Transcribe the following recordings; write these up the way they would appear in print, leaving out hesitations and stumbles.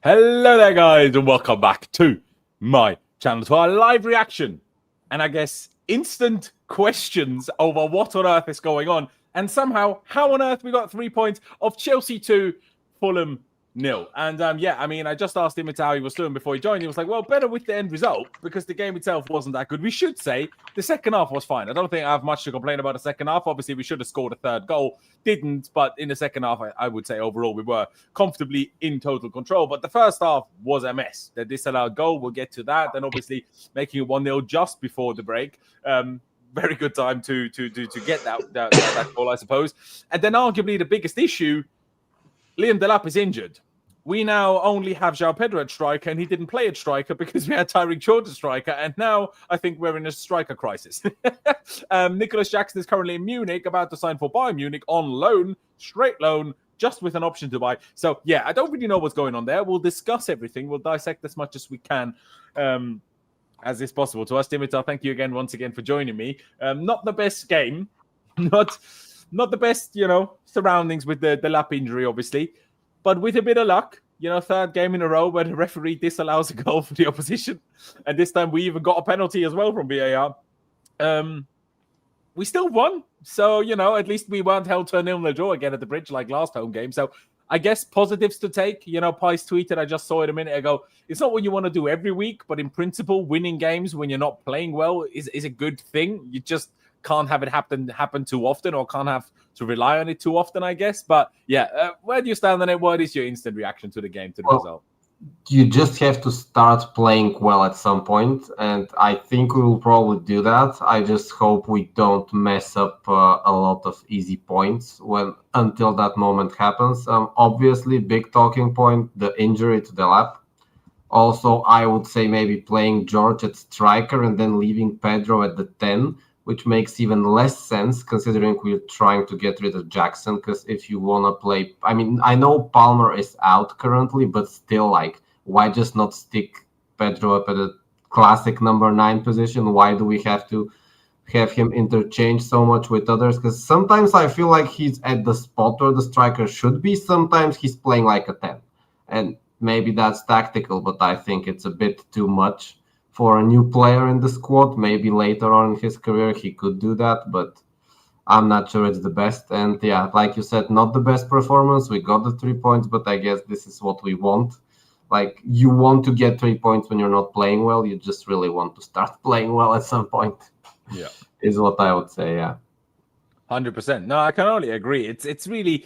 Hello there, guys, and welcome back to my channel, to our live reaction and I guess instant questions over what on earth is going on, and somehow how on earth we got 3 points of Chelsea 2, Fulham 0. And I just asked him how he was doing before he joined. He was like, well, better with the end result because the game itself wasn't that good. We should say the second half was fine. I don't think I have much to complain about the second half. Obviously, we should have scored a third goal. Didn't, but in the second half, I would say overall we were comfortably in total control. But the first half was a mess. The disallowed goal, we'll get to that. And obviously making it 1-0 just before the break. Very good time to get that goal, I suppose. And then arguably the biggest issue, Liam Delap is injured. We now only have Joao Pedro at striker, and he didn't play at striker because we had Tyrique George at striker, and now I think we're in a striker crisis. Nicoals Jackson is currently in Munich, about to sign for Bayern Munich on loan, straight loan, just with an option to buy. So, yeah, I don't really know what's going on there. We'll discuss everything. We'll dissect as much as we can as is possible to us. Dimitar, thank you once again for joining me. Not the best game. Not the best, surroundings with the lap injury, obviously. But with a bit of luck, third game in a row where the referee disallows a goal for the opposition. And this time we even got a penalty as well from VAR. We still won. So, at least we weren't held to a 0-0 draw again at the bridge like last home game. So I guess positives to take. Pys tweeted, I just saw it a minute ago. It's not what you want to do every week, but in principle, winning games when you're not playing well is a good thing. You just can't have it happen too often, or can't have to rely on it too often, I guess. But yeah, where do you stand on it? What is your instant reaction to the game, to the result? You just have to start playing well at some point, and I think we will probably do that. I just hope we don't mess up a lot of easy points until that moment happens. Obviously, big talking point, the injury to Delap. Also, I would say maybe playing George at striker and then leaving Pedro at the 10, which makes even less sense considering we're trying to get rid of Jackson. Because if you want to play, I know Palmer is out currently, but still, why just not stick Pedro up at a classic number 9 position? Why do we have to have him interchange so much with others? Because sometimes I feel like he's at the spot where the striker should be. Sometimes he's playing like a 10. And maybe that's tactical, but I think it's a bit too much for a new player in the squad. Maybe later on in his career he could do that, but I'm not sure it's the best. And yeah, like you said, not the best performance. We got the 3 points, but I guess this is what we want. You want to get 3 points when you're not playing well. You just really want to start playing well at some point. Yeah, is what I would say. Yeah, 100%. No, I can only agree. It's really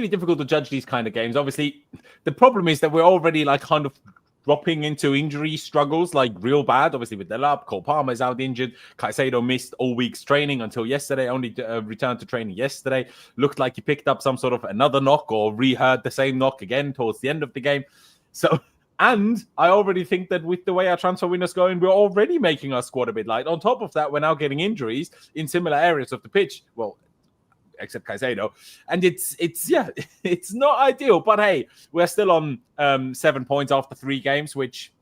difficult to judge these kind of games. Obviously, the problem is that we're already kind of dropping into injury struggles, real bad. Obviously, with Delap, Cole Palmer is out injured. Caicedo missed all week's training until yesterday, only returned to training yesterday. Looked like he picked up some sort of another knock or reheard the same knock again towards the end of the game. So, and I already think that with the way our transfer window's going, we're already making our squad a bit light. On top of that, we're now getting injuries in similar areas of the pitch. Well, except Caicedo. And it's not ideal. But hey, we're still on 7 points after 3 games, which,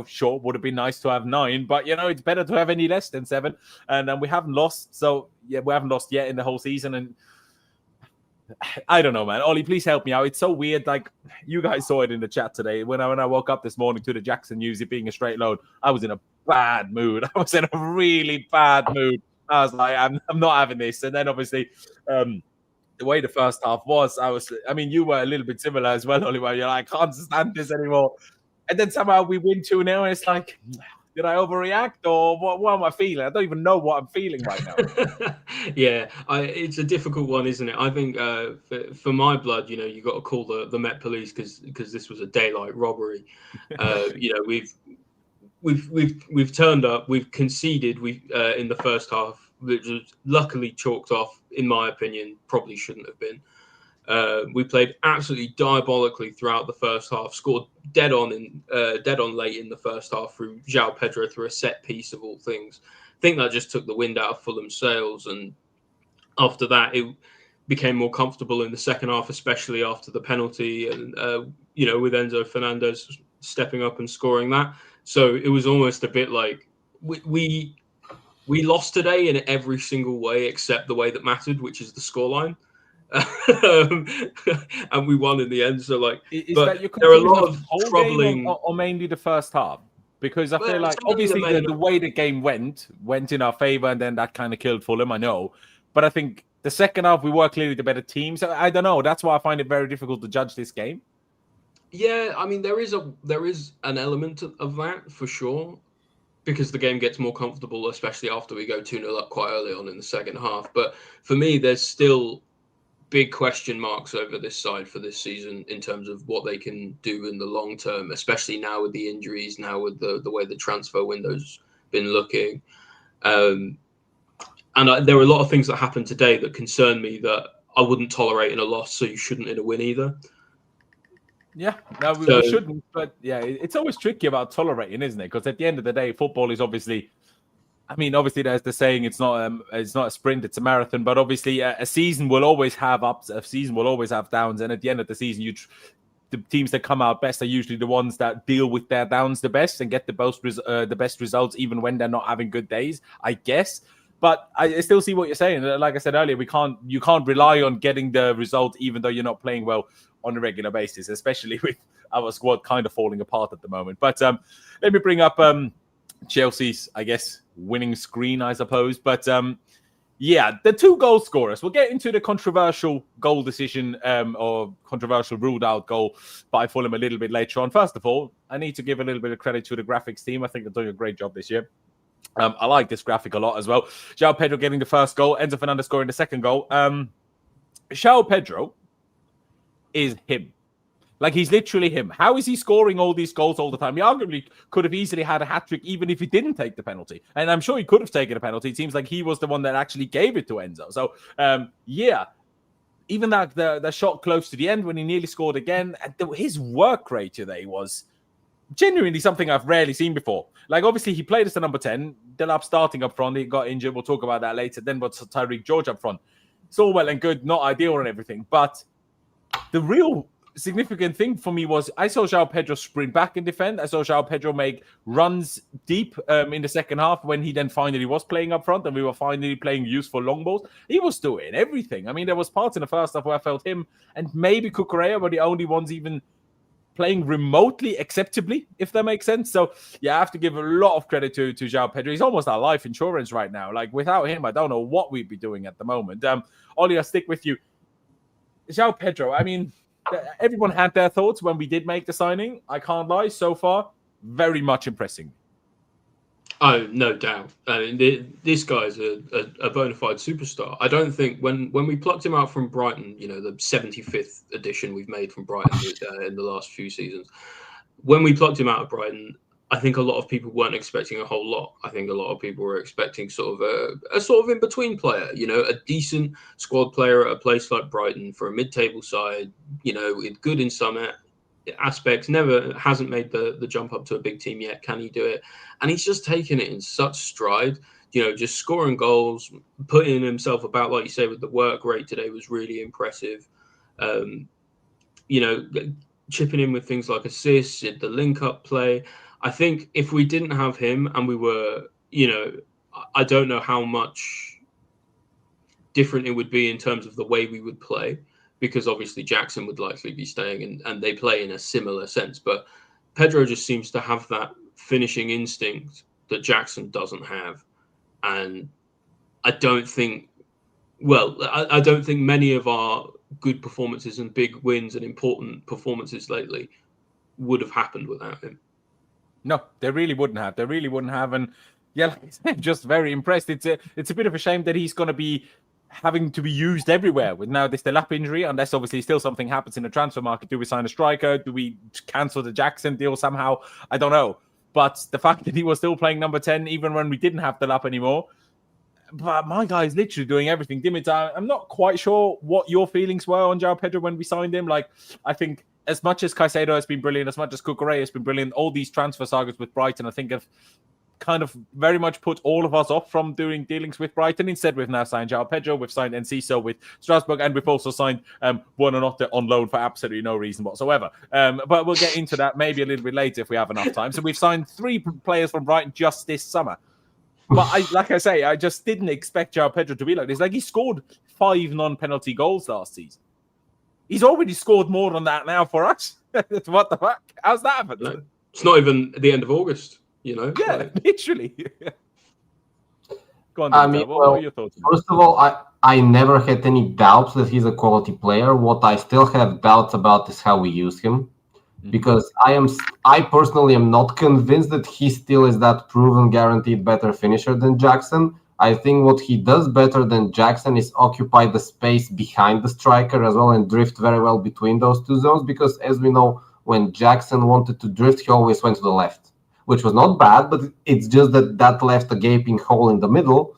sure, would have been nice to have 9. But, it's better to have any less than 7. And then we haven't lost. So, yeah, we haven't lost yet in the whole season. And I don't know, man. Ollie, please help me out. It's so weird. You guys saw it in the chat today. When I woke up this morning to the Jackson news, it being a straight load, I was in a bad mood. I was in a really bad mood. I was like, I'm not having this. And then obviously, the way the first half was, you were a little bit similar as well, Ollie, where you're like, I can't stand this anymore. And then somehow we win 2-0, and it's like, did I overreact, or what am I feeling? I don't even know what I'm feeling right now. Yeah, it's a difficult one, isn't it? I think for my blood, you got to call the Met Police because this was a daylight robbery. We've turned up, we've conceded. In the first half, which was luckily chalked off, in my opinion, probably shouldn't have been. We played absolutely diabolically throughout the first half. Scored dead on late in the first half through Joao Pedro through a set piece of all things. I think that just took the wind out of Fulham's sails, and after that, it became more comfortable in the second half, especially after the penalty, and with Enzo Fernandez stepping up and scoring that. So it was almost a bit like we lost today in every single way except the way that mattered, which is the scoreline. and we won in the end. So like, Is but that your there are a conclusion lot of of the whole troubling. game or mainly the first half? Because I feel Well, like it's mainly obviously the the main- way the game went in our favor, and then that kind of killed Fulham. I know, but I think the second half we were clearly the better team. So I don't know. That's why I find it very difficult to judge this game. Yeah, I mean there is an element of that for sure, because the game gets more comfortable, especially after we go 2-0 up quite early on in the second half. But for me, there's still big question marks over this side for this season in terms of what they can do in the long term, especially now with the injuries, now with the way the transfer window's been looking. And there are a lot of things that happened today that concern me that I wouldn't tolerate in a loss, so you shouldn't in a win either. Yeah, no, we shouldn't. But yeah, it's always tricky about tolerating, isn't it? Because at the end of the day, football is obviously, I mean, obviously there's the saying it's not a sprint, it's a marathon. But obviously a season will always have ups, a season will always have downs. And at the end of the season, the teams that come out best are usually the ones that deal with their downs the best and get the best results, even when they're not having good days, I guess. But I still see what you're saying. Like I said earlier, you can't rely on getting the result, even though you're not playing well on a regular basis, especially with our squad kind of falling apart at the moment. But let me bring up Chelsea's, I guess, winning screen, I suppose. But yeah, the two goal scorers. We'll get into the controversial goal decision or controversial ruled out goal by Fulham a little bit later on. First of all, I need to give a little bit of credit to the graphics team. I think they're doing a great job this year. I like this graphic a lot as well. Joao Pedro getting the first goal, Enzo Fernandez scoring the second goal. Joao Pedro is him. Like, he's literally him. How is he scoring all these goals all the time? He arguably could have easily had a hat-trick even if he didn't take the penalty. And I'm sure he could have taken a penalty. It seems like he was the one that actually gave it to Enzo. So, yeah, even that the shot close to the end when he nearly scored again, his work rate today was genuinely something I've rarely seen before. Like, obviously, he played as the number 10. Delap starting up front. He got injured. We'll talk about that later. Then what's Tyrique George up front. It's all well and good, not ideal and everything. But the real significant thing for me was I saw Joao Pedro sprint back and defend. I saw Joao Pedro make runs deep in the second half when he then finally was playing up front and we were finally playing useful long balls. He was doing everything. I mean, there was parts in the first half where I felt him and maybe Cucurella were the only ones even playing remotely acceptably, if that makes sense. So, yeah, I have to give a lot of credit to Joao Pedro. He's almost our life insurance right now. Like, without him, I don't know what we'd be doing at the moment. Ollie, I'll stick with you. Joao Pedro, I mean, everyone had their thoughts when we did make the signing. I can't lie. So far, very much impressing. Oh, no doubt. I mean, this guy's a bona fide superstar. I don't think when we plucked him out from Brighton, you know, the 75th edition we've made from Brighton in the last few seasons, when we plucked him out of Brighton, I think a lot of people weren't expecting a whole lot. I think a lot of people were expecting sort of a sort of in-between player, you know, a decent squad player at a place like Brighton for a mid-table side, you know, good in some aspects, hasn't made the jump up to a big team yet. Can he do it? And he's just taken it in such stride, you know, just scoring goals, putting himself about, like you say, with the work rate today was really impressive. You know, chipping in with things like assists, the link-up play. I think if we didn't have him and we were, you know, I don't know how much different it would be in terms of the way we would play, because obviously Jackson would likely be staying and they play in a similar sense. But Pedro just seems to have that finishing instinct that Jackson doesn't have. And I don't think many of our good performances and big wins and important performances lately would have happened without him. No, they really wouldn't have. And yeah, like I said, just very impressed. It's a bit of a shame that he's going to be having to be used everywhere with now this Delap injury, unless obviously still something happens in the transfer market. Do we sign a striker? Do we cancel the Jackson deal somehow? I don't know. But the fact that he was still playing number 10, even when we didn't have Delap anymore, but my guy is literally doing everything. Dimitar, I'm not quite sure what your feelings were on Joao Pedro when we signed him. Like, I think as much as Caicedo has been brilliant, as much as Cucurella has been brilliant, all these transfer sagas with Brighton, I think have kind of very much put all of us off from doing dealings with Brighton. Instead, we've now signed Joao Pedro, we've signed Enciso with Strasbourg, and we've also signed Buonanotte on loan for absolutely no reason whatsoever. But we'll get into that maybe a little bit later if we have enough time. So we've signed 3 players from Brighton just this summer. But like I say, I just didn't expect Joao Pedro to be like this. Like, he scored 5 non-penalty goals last season. He's already scored more than that now for us. What the fuck? How's that happened? No, it's not even the end of August, you know? Yeah, Like, literally. Go on, I Dimitar. mean, What well, are your thoughts? first of all, I never had any doubts that he's a quality player. What I still have doubts about is how we use him, because I personally am not convinced that he still is that proven, guaranteed better finisher than Jackson. I think what he does better than Jackson is occupy the space behind the striker as well and drift very well between those two zones, because as we know, when Jackson wanted to drift, he always went to the left, which was not bad, but it's just that left a gaping hole in the middle.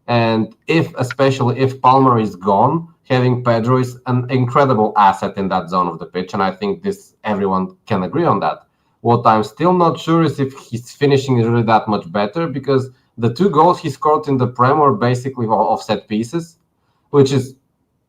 And especially if Palmer is gone, having Pedro is an incredible asset in that zone of the pitch. And I think everyone can agree on that. What I'm still not sure is if his finishing is really that much better, because the 2 goals he scored in the Prem were basically off set pieces, which is,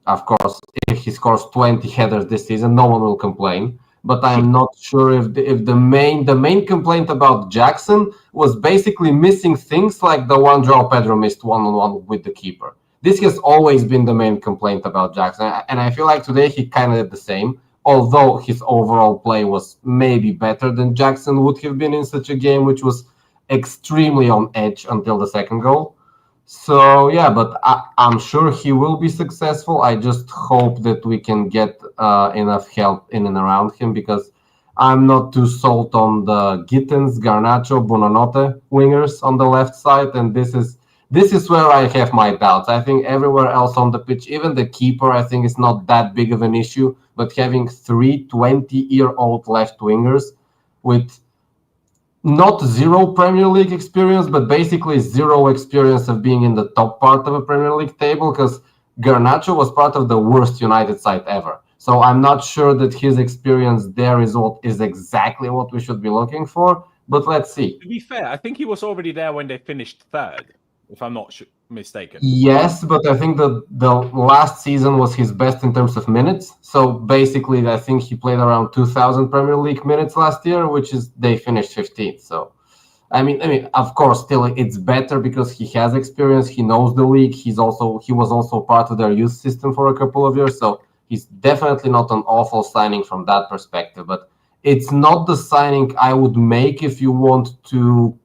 of course, if he scores 20 headers this season, no one will complain. But I'm not sure if the main complaint about Jackson was basically missing things like the one Joao Pedro missed one-on-one with the keeper. This has always been the main complaint about Jackson, and I feel like today he kind of did the same, although his overall play was maybe better than Jackson would have been in such a game, which was extremely on edge until the second goal. So yeah, but I'm sure he will be successful. I just hope that we can get enough help in and around him, because I'm not too sold on the Gittins, Garnacho, Buonanotte wingers on the left side, and this is where I have my doubts. I think everywhere else on the pitch, even the keeper, I think is not that big of an issue, but having 3 20-year-old left wingers with not 0 Premier League experience, but basically 0 experience of being in the top part of a Premier League table, because Garnacho was part of the worst United side ever. So I'm not sure that his experience there is exactly what we should be looking for, but let's see. To be fair, I think he was already there when they finished 3rd, if I'm not mistaken. Yes, but I think the last season was his best in terms of minutes. So basically, I think he played around 2,000 Premier League minutes last year, which is they finished 15th. So, I mean, of course, still it's better because he has experience. He knows the league. He was also part of their youth system for a couple of years. So he's definitely not an awful signing from that perspective. But it's not the signing I would make if you want to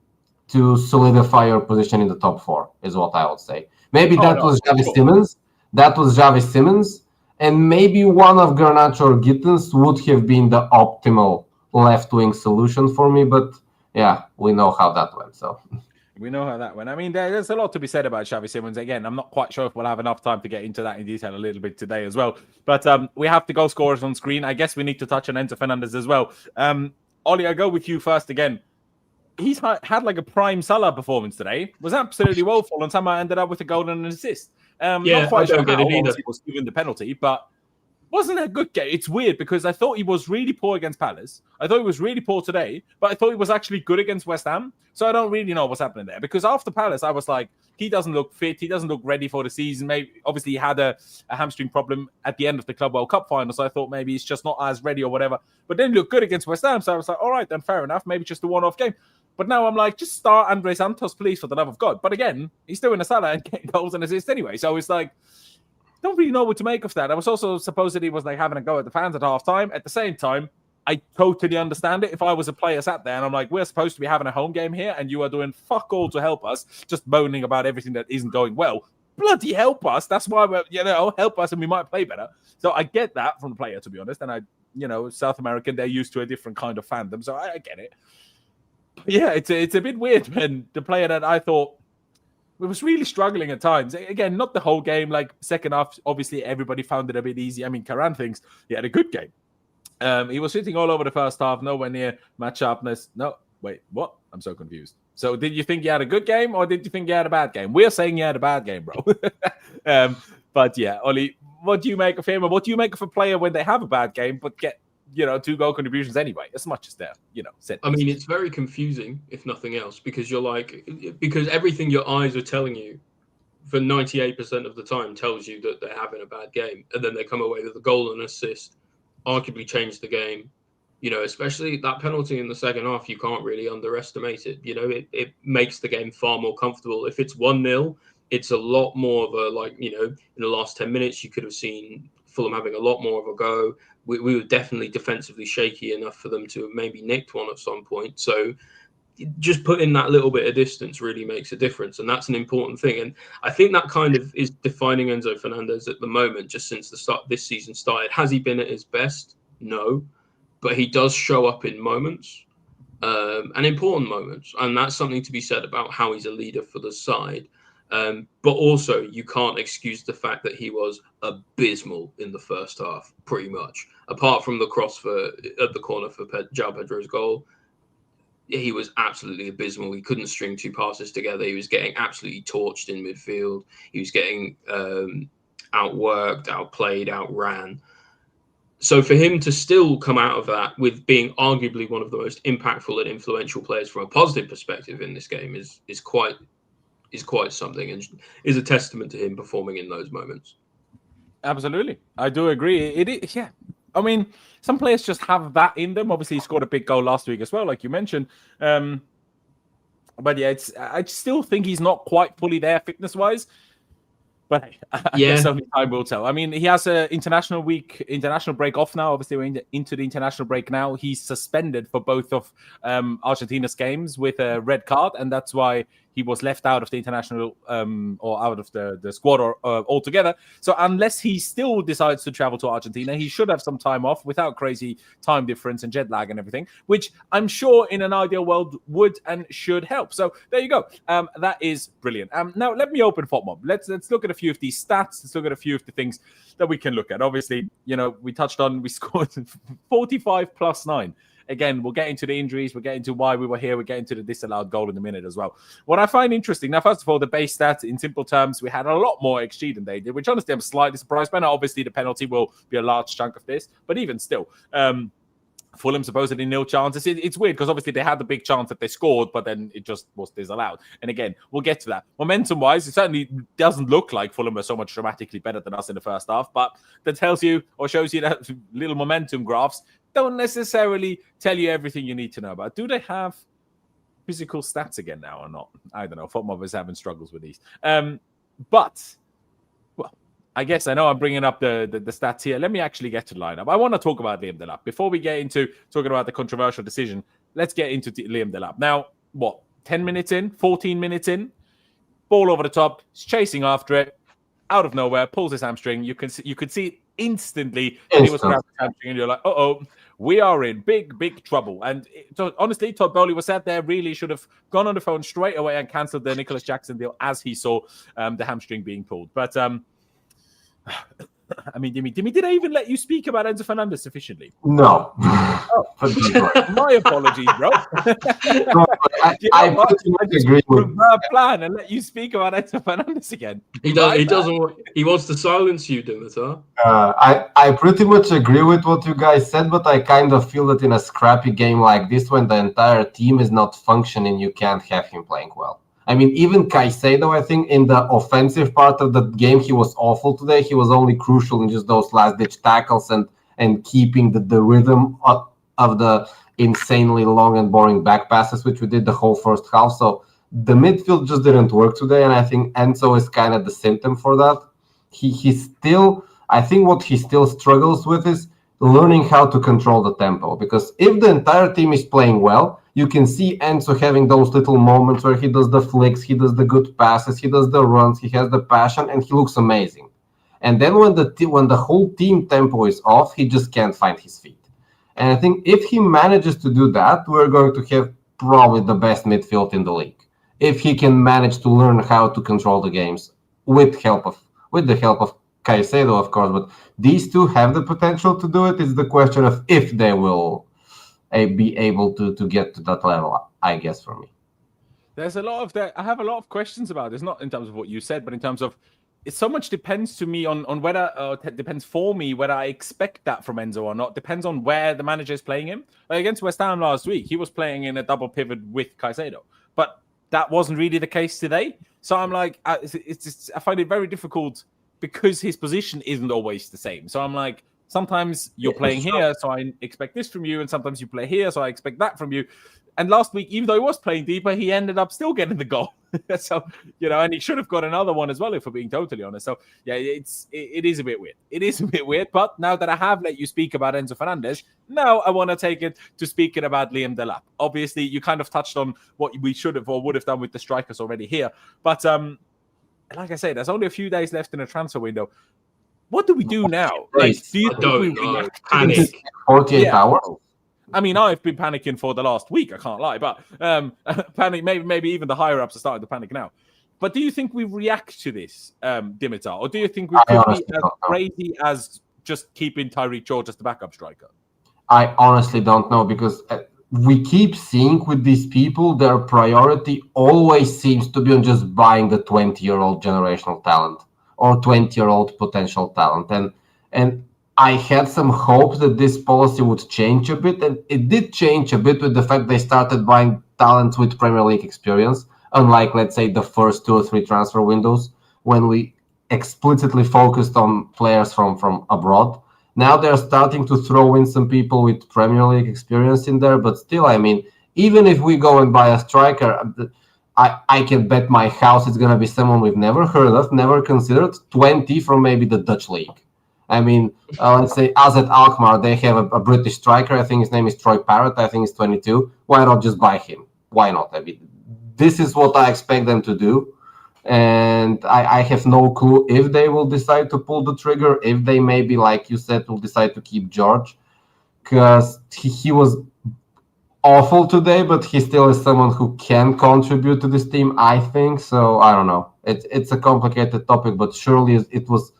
solidify your position in the top 4, is what I would say. Maybe was Xavi Simons. That was Xavi Simons. And maybe one of Garnacho or Gittins would have been the optimal left-wing solution for me. But yeah, we know how that went. So we know how that went. I mean, there's a lot to be said about Xavi Simons. Again, I'm not quite sure if we'll have enough time to get into that in detail a little bit today as well. But we have the goal scorers on screen. I guess we need to touch on Enzo Fernandez as well. Ollie, I go with you first again. He's had like a prime Salah performance today. Was absolutely woeful, and somehow ended up with a goal and an assist. Not quite sure how he was given the penalty, but wasn't a good game. It's weird because I thought he was really poor against Palace. I thought he was really poor today, but I thought he was actually good against West Ham. So I don't really know what's happening there, because after Palace, I was like, he doesn't look fit. He doesn't look ready for the season. Maybe obviously he had a hamstring problem at the end of the Club World Cup final, so I thought maybe he's just not as ready or whatever. But then he looked good against West Ham, so I was like, all right, then fair enough. Maybe just a one-off game. But now I'm like, just start Andre Santos, please, for the love of God. But again, he's doing a Salah and getting goals and assists anyway. So it's like, don't really know what to make of that. I was also supposedly was like having a go at the fans at halftime. At the same time, I totally understand it. If I was a player sat there and I'm like, we're supposed to be having a home game here and you are doing fuck all to help us, just moaning about everything that isn't going well. Bloody help us. That's why we're, help us and we might play better. So I get that from the player, to be honest. And South American, they're used to a different kind of fandom. So I get it. Yeah, it's a bit weird when the player that I thought was really struggling at times. Again, not the whole game. Like second half, obviously everybody found it a bit easy. I mean, Karan thinks he had a good game. He was sitting all over the first half, nowhere near match sharpness. No, wait, what? I'm so confused. So did you think he had a good game or did you think he had a bad game? We're saying he had a bad game, bro. But yeah, Ollie, what do you make of him? Or what do you make of a player when they have a bad game but get 2 goal contributions anyway, as much as they're, set. I mean, it's very confusing, if nothing else, because because everything your eyes are telling you for 98% of the time tells you that they're having a bad game. And then they come away with a goal and assist, arguably change the game. Especially that penalty in the second half, you can't really underestimate it. It makes the game far more comfortable. If it's 1-0 it's a lot more of a, like, you know, in the last 10 minutes, you could have seen Fulham having a lot more of a go. We were definitely defensively shaky enough for them to have maybe nicked one at some point. So just putting that little bit of distance really makes a difference. And that's an important thing. And I think that kind of is defining Enzo Fernandez at the moment, just since the start this season started. Has he been at his best? No. But he does show up in moments. And important moments, and that's something to be said about how he's a leader for the side. But also, you can't excuse the fact that he was abysmal in the first half, pretty much. Apart from the cross at the corner for Joao Pedro's goal, he was absolutely abysmal. He couldn't string two passes together. He was getting absolutely torched in midfield. He was getting outworked, outplayed, outran. So for him to still come out of that with being arguably one of the most impactful and influential players from a positive perspective in this game is quite something, and is a testament to him performing in those moments. Absolutely, I do agree. It is, yeah. I mean, some players just have that in them. Obviously, he scored a big goal last week as well, like you mentioned. But yeah, I still think he's not quite fully there fitness-wise. But hey, I guess only time will tell. I mean, he has an international break off now. Obviously, we're into the international break now. He's suspended for both of Argentina's games with a red card, and that's why he was left out of the international or out of the squad altogether. So unless he still decides to travel to Argentina, he should have some time off without crazy time difference and jet lag and everything, which I'm sure in an ideal world would and should help. So there you go. That is brilliant. Now let me open FOTMob. Let's look at a few of these stats. Let's look at a few of the things that we can look at. Obviously, you know, we scored 45 plus 9. Again, we'll get into the injuries. We'll get into why we were here. We'll get into the disallowed goal in a minute as well. What I find interesting, now, first of all, the base stats, in simple terms, we had a lot more XG than they did, which honestly I'm slightly surprised by. Now, obviously, the penalty will be a large chunk of this, but even still, Fulham supposedly nil chances. It's weird because obviously they had the big chance that they scored, but then it just was disallowed. And again, we'll get to that. Momentum-wise, it certainly doesn't look like Fulham are so much dramatically better than us in the first half, but that tells you or shows you that little momentum graphs don't necessarily tell you everything you need to know about. Do they have physical stats again now or not? I don't know. FOTMob is having struggles with these. But, well, I guess I know I'm bringing up the stats here. Let me actually get to the lineup. I want to talk about Liam Delap. Before we get into talking about the controversial decision, let's get into Liam Delap. Now, 10 minutes in, 14 minutes in, ball over the top, he's chasing after it, out of nowhere, pulls his hamstring. You could see it instantly. And he was grabbing his hamstring, and you're like, we are in big trouble. And so honestly, Todd Bowley was sat there, really should have gone on the phone straight away and cancelled the Nicoals Jackson deal as he saw the hamstring being pulled. But I mean, Dimi, did I even let you speak about Enzo Fernandez sufficiently? No. My apologies, bro. I agree with plan and let you speak about Enzo Fernandez again. He doesn't. He wants to silence you, Dimitar. I pretty much agree with what you guys said, but I kind of feel that in a scrappy game like this, when the entire team is not functioning, you can't have him playing well. I mean, even Caicedo, I think, in the offensive part of the game, he was awful today. He was only crucial in just those last-ditch tackles and keeping the rhythm of the insanely long and boring back passes, which we did the whole first half. So the midfield just didn't work today, and I think Enzo is kind of the symptom for that. I think what he still struggles with is learning how to control the tempo, because if the entire team is playing well, you can see Enzo having those little moments where he does the flicks, he does the good passes, he does the runs, he has the passion, and he looks amazing. And then when the whole team tempo is off, he just can't find his feet. And I think if he manages to do that, we're going to have probably the best midfield in the league. If he can manage to learn how to control the games with the help of Caicedo, of course, but these two have the potential to do it. It's the question of if they will be able to get to that level, I guess, for me. There's a lot of that. I have a lot of questions about this, not in terms of what you said, but in terms of it so much depends to me on whether depends for me whether I expect that from Enzo or not. Depends on where the manager is playing him. Like against West Ham last week, he was playing in a double pivot with Caicedo, but that wasn't really the case today. So I'm like, I find it very difficult because his position isn't always the same. So I'm like, sometimes you're playing here, so I expect this from you, and sometimes you play here, so I expect that from you. And last week, even though he was playing deeper, he ended up still getting the goal. So, and he should have got another one as well, if we're being totally honest. So, yeah, it is a bit weird. It is a bit weird. But now that I have let you speak about Enzo Fernandez, now I want to take it to speaking about Liam Delap. Obviously, you kind of touched on what we should have or would have done with the strikers already here. But like I say, there's only a few days left in the transfer window. What do we do now? Like, do you think we react to this? 48 hours? I mean, I've been panicking for the last week, I can't lie, but panic. Maybe even the higher ups are starting to panic now. But do you think we react to this, Dimitar, or do you think we could be as crazy as just keeping Tyreek George as the backup striker? I honestly don't know, because we keep seeing with these people, their priority always seems to be on just buying the 20-year-old generational talent or 20-year-old potential talent, and I had some hope that this policy would change a bit, and it did change a bit with the fact they started buying talent with Premier League experience, unlike, let's say, the first 2 or 3 transfer windows when we explicitly focused on players from abroad. Now they're starting to throw in some people with Premier League experience in there, but still, I mean, even if we go and buy a striker, I can bet my house it's going to be someone we've never heard of, never considered, 20 from maybe the Dutch league. I mean, let's say AZ Alkmaar, they have a British striker. I think his name is Troy Parrott. I think he's 22. Why not just buy him? Why not? I mean, this is what I expect them to do. And I have no clue if they will decide to pull the trigger, if they maybe, like you said, will decide to keep George. Because he was awful today, but he still is someone who can contribute to this team, I think. So, I don't know. It's a complicated topic, but surely it was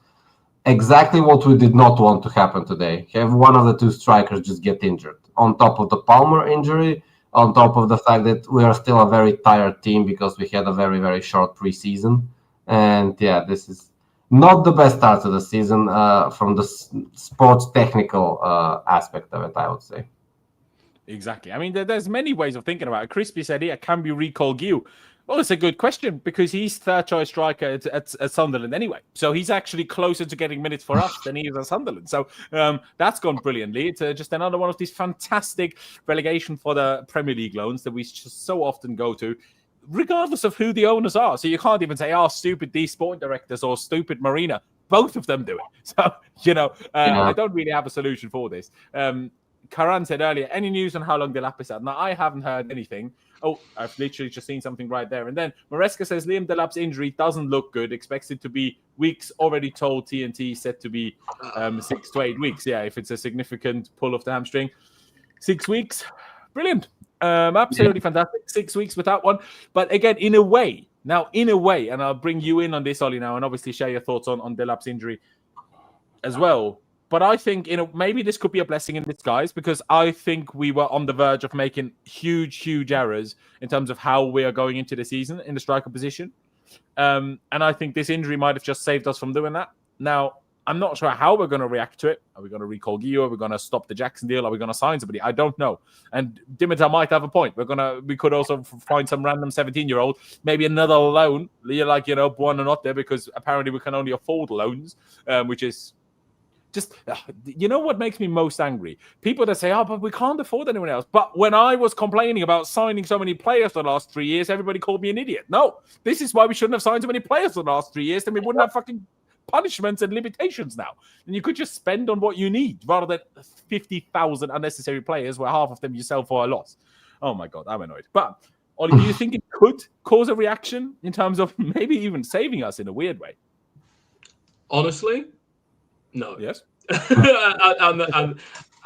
exactly what we did not want to happen today. Have one of the 2 strikers just get injured, on top of the Palmer injury, on top of the fact that we are still a very tired team because we had a very, very short preseason. And yeah, this is not the best start of the season from the sports technical aspect of it, I would say. Exactly. I mean, there's many ways of thinking about it. Crispy said here, can we recall Gil? Well, it's a good question, because he's third choice striker at Sunderland anyway. So he's actually closer to getting minutes for us than he is at Sunderland. So that's gone brilliantly. It's just another one of these fantastic relegation for the Premier League loans that we just so often go to, regardless of who the owners are. So you can't even say, stupid these sporting directors or stupid Marina. Both of them do it. So, I don't really have a solution for this. Karan said earlier, any news on how long Delap is out? Now, I haven't heard anything. Oh, I've literally just seen something right there. And then Maresca says Liam Delap's injury doesn't look good. Expects it to be weeks. Already told TNT said to be 6 to 8 weeks. Yeah, if it's a significant pull of the hamstring. 6 weeks. Brilliant. Absolutely fantastic. 6 weeks without one. But again, in a way, and I'll bring you in on this, Ollie, now, and obviously share your thoughts on Delap's injury as well. But I think maybe this could be a blessing in disguise, because I think we were on the verge of making huge errors in terms of how we are going into the season in the striker position. And I think this injury might have just saved us from doing that. Now, I'm not sure how we're going to react to it. Are we going to recall Gio? Are we going to stop the Jackson deal? Are we going to sign somebody? I don't know. And Dimitar might have a point. We could also find some random 17-year-old, maybe another loan, like, Buonanotte, because apparently we can only afford loans, which is just, what makes me most angry? People that say, but we can't afford anyone else. But when I was complaining about signing so many players for the last 3 years, everybody called me an idiot. No, this is why we shouldn't have signed so many players for the last 3 years. Then we wouldn't have fucking punishments and limitations now. And you could just spend on what you need rather than 50,000 unnecessary players where half of them you sell for a loss. Oh my God, I'm annoyed. But Ollie, do you think it could cause a reaction in terms of maybe even saving us in a weird way? Honestly, no. Yes.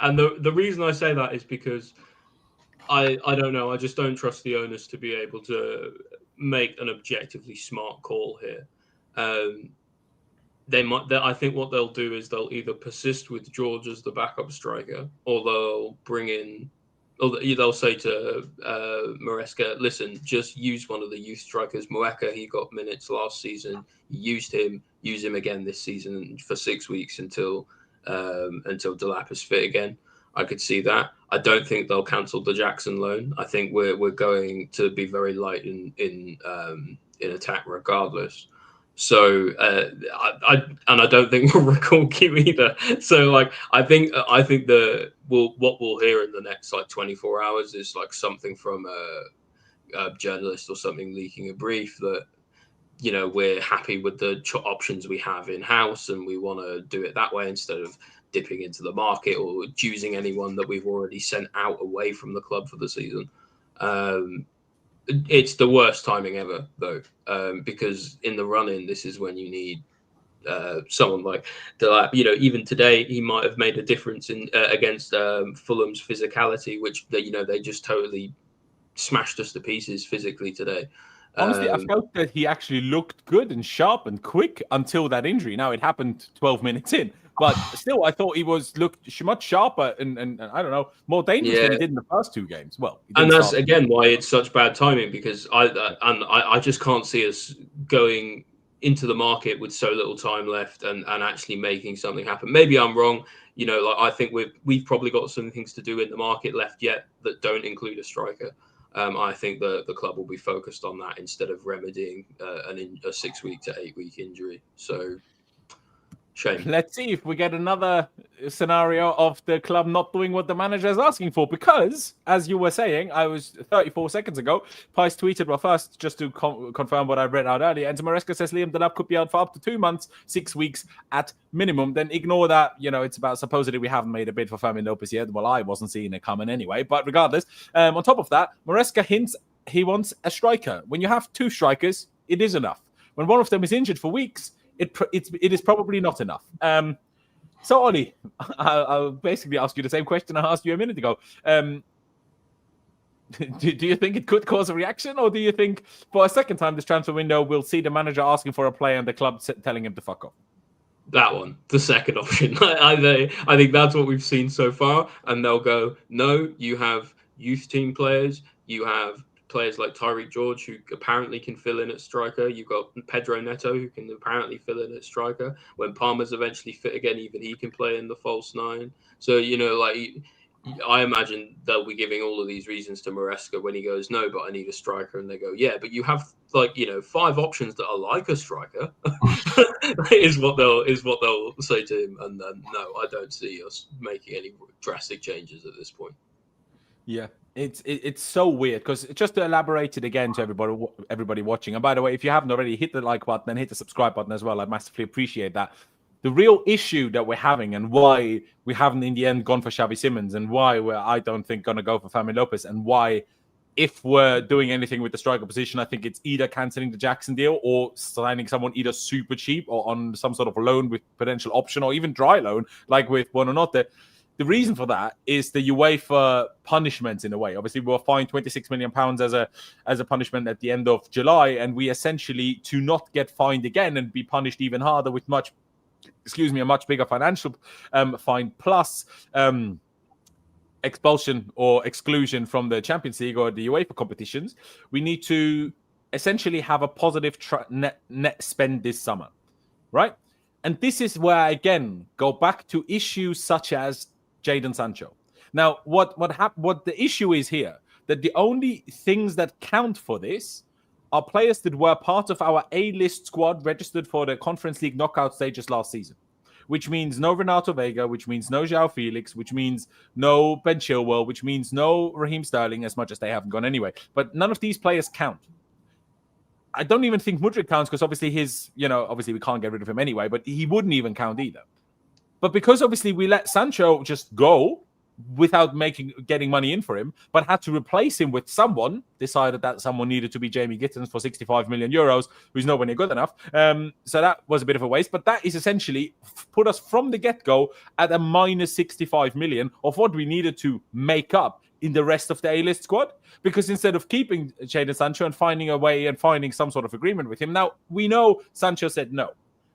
and the reason I say that is because I don't know. I just don't trust the owners to be able to make an objectively smart call here. I think what they'll do is they'll either persist with George as the backup striker, or they'll bring in, or they'll say to Maresca, listen, just use one of the youth strikers. Moeka, he got minutes last season. You used him. Use him again this season for 6 weeks until Delap is fit again. I could see that. I don't think they'll cancel the Jackson loan. I think we're going to be very light in attack regardless. So I don't think we'll recall Q either. So I think what we'll hear in the next 24 hours is something from journalist or something leaking a brief that, you know, we're happy with the options we have in-house and we want to do it that way instead of dipping into the market or choosing anyone that we've already sent out away from the club for the season. It's the worst timing ever, though, because in the run-in, this is when you need someone like Delap. You know, even today, he might have made a difference in against Fulham's physicality, which they just totally smashed us to pieces physically today. Honestly, I felt that he actually looked good and sharp and quick until that injury. Now, it happened 12 minutes in, but still, I thought he looked much sharper and I don't know, more dangerous than he did in the first two games. Well, and that's again why it's such bad timing, because I just can't see us going into the market with so little time left and actually making something happen. Maybe I'm wrong. You know, like I think we've probably got some things to do in the market left yet that don't include a striker. I think the club will be focused on that instead of remedying a 6 week to 8 week injury. So, shame. Let's see if we get another scenario of the club not doing what the manager is asking for. Because, as you were saying, I was 34 seconds ago, Pys tweeted, well, first, just to confirm what I read out earlier, Enzo Maresca says Liam Delap could be out for up to 2 months, 6 weeks at minimum. Then ignore that, it's about supposedly we haven't made a bid for Fermin Lopez yet. Well, I wasn't seeing it coming anyway. But regardless, on top of that, Maresca hints he wants a striker. When you have 2 strikers, it is enough. When one of them is injured for weeks, it is probably not enough. So, Ollie, I'll basically ask you the same question I asked you a minute ago. Do you think it could cause a reaction, or do you think for a second time this transfer window we'll see the manager asking for a player and the club telling him to fuck off? That one, the second option. I think that's what we've seen so far, and they'll go, no, you have youth team players, you have players like Tyreek George, who apparently can fill in at striker. You've got Pedro Neto, who can apparently fill in at striker. When Palmer's eventually fit again, even he can play in the false 9. So, I imagine they'll be giving all of these reasons to Maresca when he goes, no, but I need a striker. And they go, yeah, but you have 5 options that are like a striker is what they'll say to him. And then, no, I don't see us making any drastic changes at this point. Yeah, it's so weird, because just to elaborate it again to everybody watching, and by the way, if you haven't already, hit the like button and hit the subscribe button as well. I massively appreciate that. The real issue that we're having, and why we haven't in the end gone for Xavi Simons, and why I don't think going to go for Fermin Lopez, and why, if we're doing anything with the striker position, I think it's either cancelling the Jackson deal or signing someone either super cheap or on some sort of loan with potential option, or even dry loan like with Buonanotte. The reason for that is the UEFA punishments, in a way. Obviously, we were fined £26 million as a punishment at the end of July, and we essentially, to not get fined again and be punished even harder with a much bigger financial fine, plus expulsion or exclusion from the Champions League or the UEFA competitions, we need to essentially have a positive net spend this summer, right? And this is where I, again, go back to issues such as Jadon Sancho. Now, what the issue is here, that the only things that count for this are players that were part of our A-list squad registered for the Conference League knockout stages last season, which means no Renato Vega, which means no Joao Felix, which means no Ben Chilwell, which means no Raheem Sterling, as much as they haven't gone anyway. But none of these players count. I don't even think Mudryk counts, because obviously obviously we can't get rid of him anyway, but he wouldn't even count either. But because obviously we let Sancho just go without getting money in for him, but had to replace him with someone, decided that someone needed to be Jamie Gittins for 65 million euros, who's nowhere near good enough. So that was a bit of a waste, but that is essentially put us from the get-go at a minus 65 million of what we needed to make up in the rest of the A-list squad. Because instead of keeping Jadon Sancho and finding a way and finding some sort of agreement with him, now we know Sancho said no.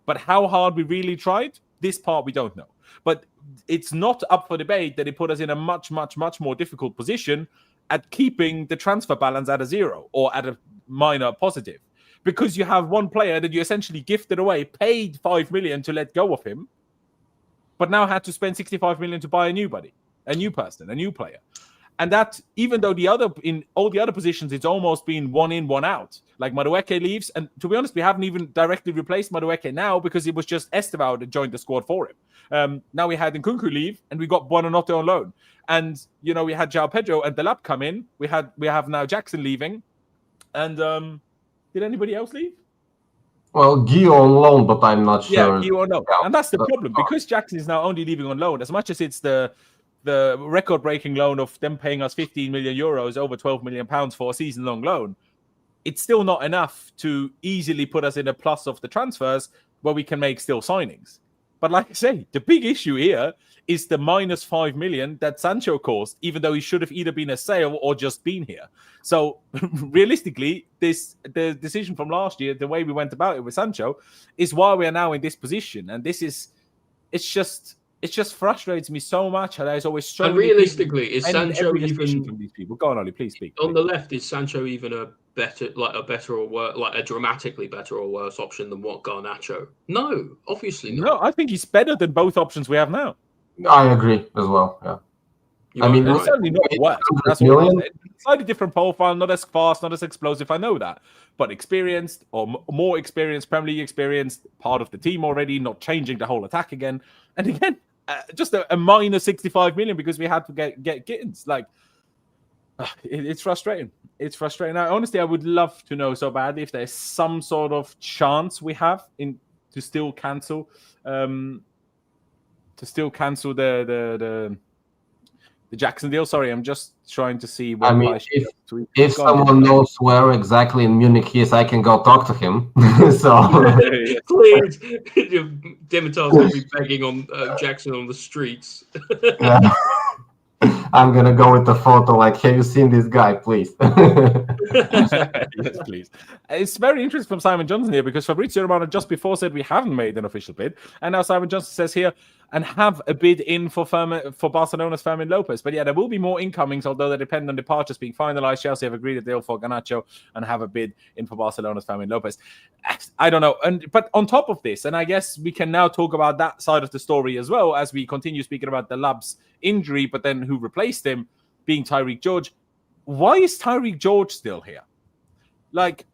But how hard we really tried, this part we don't know. But it's not up for debate that it put us in a much, much, much more difficult position at keeping the transfer balance at a 0 or at a minor positive. Because you have one player that you essentially gifted away, paid 5 million to let go of him, but now had to spend 65 million to buy a new person, a new player. And that, even though in all the other positions, it's almost been one in, one out. Like Madueke leaves, and to be honest, we haven't even directly replaced Madueke now, because it was just Estevao that joined the squad for him. Now we had Nkunku leave, and we got Buonanotte on loan. And, we had Joao Pedro and Delap come in. We have now Jackson leaving. And did anybody else leave? Well, Gio on loan, but I'm not sure. Yeah, you or no. Yeah. And that's the problem, because Jackson is now only leaving on loan. As much as it's the record-breaking loan of them paying us 15 million euros, over 12 million pounds for a season-long loan, it's still not enough to easily put us in a plus of the transfers where we can make still signings. But like I say, the big issue here is the minus 5 million that Sancho cost, even though he should have either been a sale or just been here. So realistically, the decision from last year, the way we went about it with Sancho, is why we are now in this position. And it just frustrates me so much. And there's always so and many realistically, people, is Sancho even from these people? Go on, Ollie, please speak. On the left, is Sancho even a better or worse, like a dramatically better or worse option than what Garnacho? No, obviously not. No, I think he's better than both options we have now. I agree as well. Yeah. I mean, it's certainly not worse. That's what I'm saying. Slightly different profile, not as fast, not as explosive. I know that, but experienced or more experienced, Premier League experienced, part of the team already, not changing the whole attack again. And again, just a minus 65 million because we had to get Gittins. Like, it's frustrating. It's frustrating. Honestly, I would love to know so badly if there's some sort of chance we have to still cancel, the Jackson deal. Sorry, I'm just trying to see. I mean, if someone knows where exactly in Munich he is, I can go talk to him. So please, Dimitar's going to be begging on Jackson on the streets. Yeah. I'm gonna go with the photo. Like, have you seen this guy, please? Yes, please. It's very interesting from Simon Johnson here, because Fabrizio Romano just before said we haven't made an official bid, and now Simon Johnson says here and have a bid in for Barcelona's Fermin Lopez. But yeah, there will be more incomings, although they depend on departures being finalized. Chelsea have agreed a deal for Garnacho and have a bid in for Barcelona's Fermin Lopez. I don't know. But on top of this, and I guess we can now talk about that side of the story as well as we continue speaking about Delap's injury, but then who replaced him being Tyreek George. Why is Tyreek George still here? Like,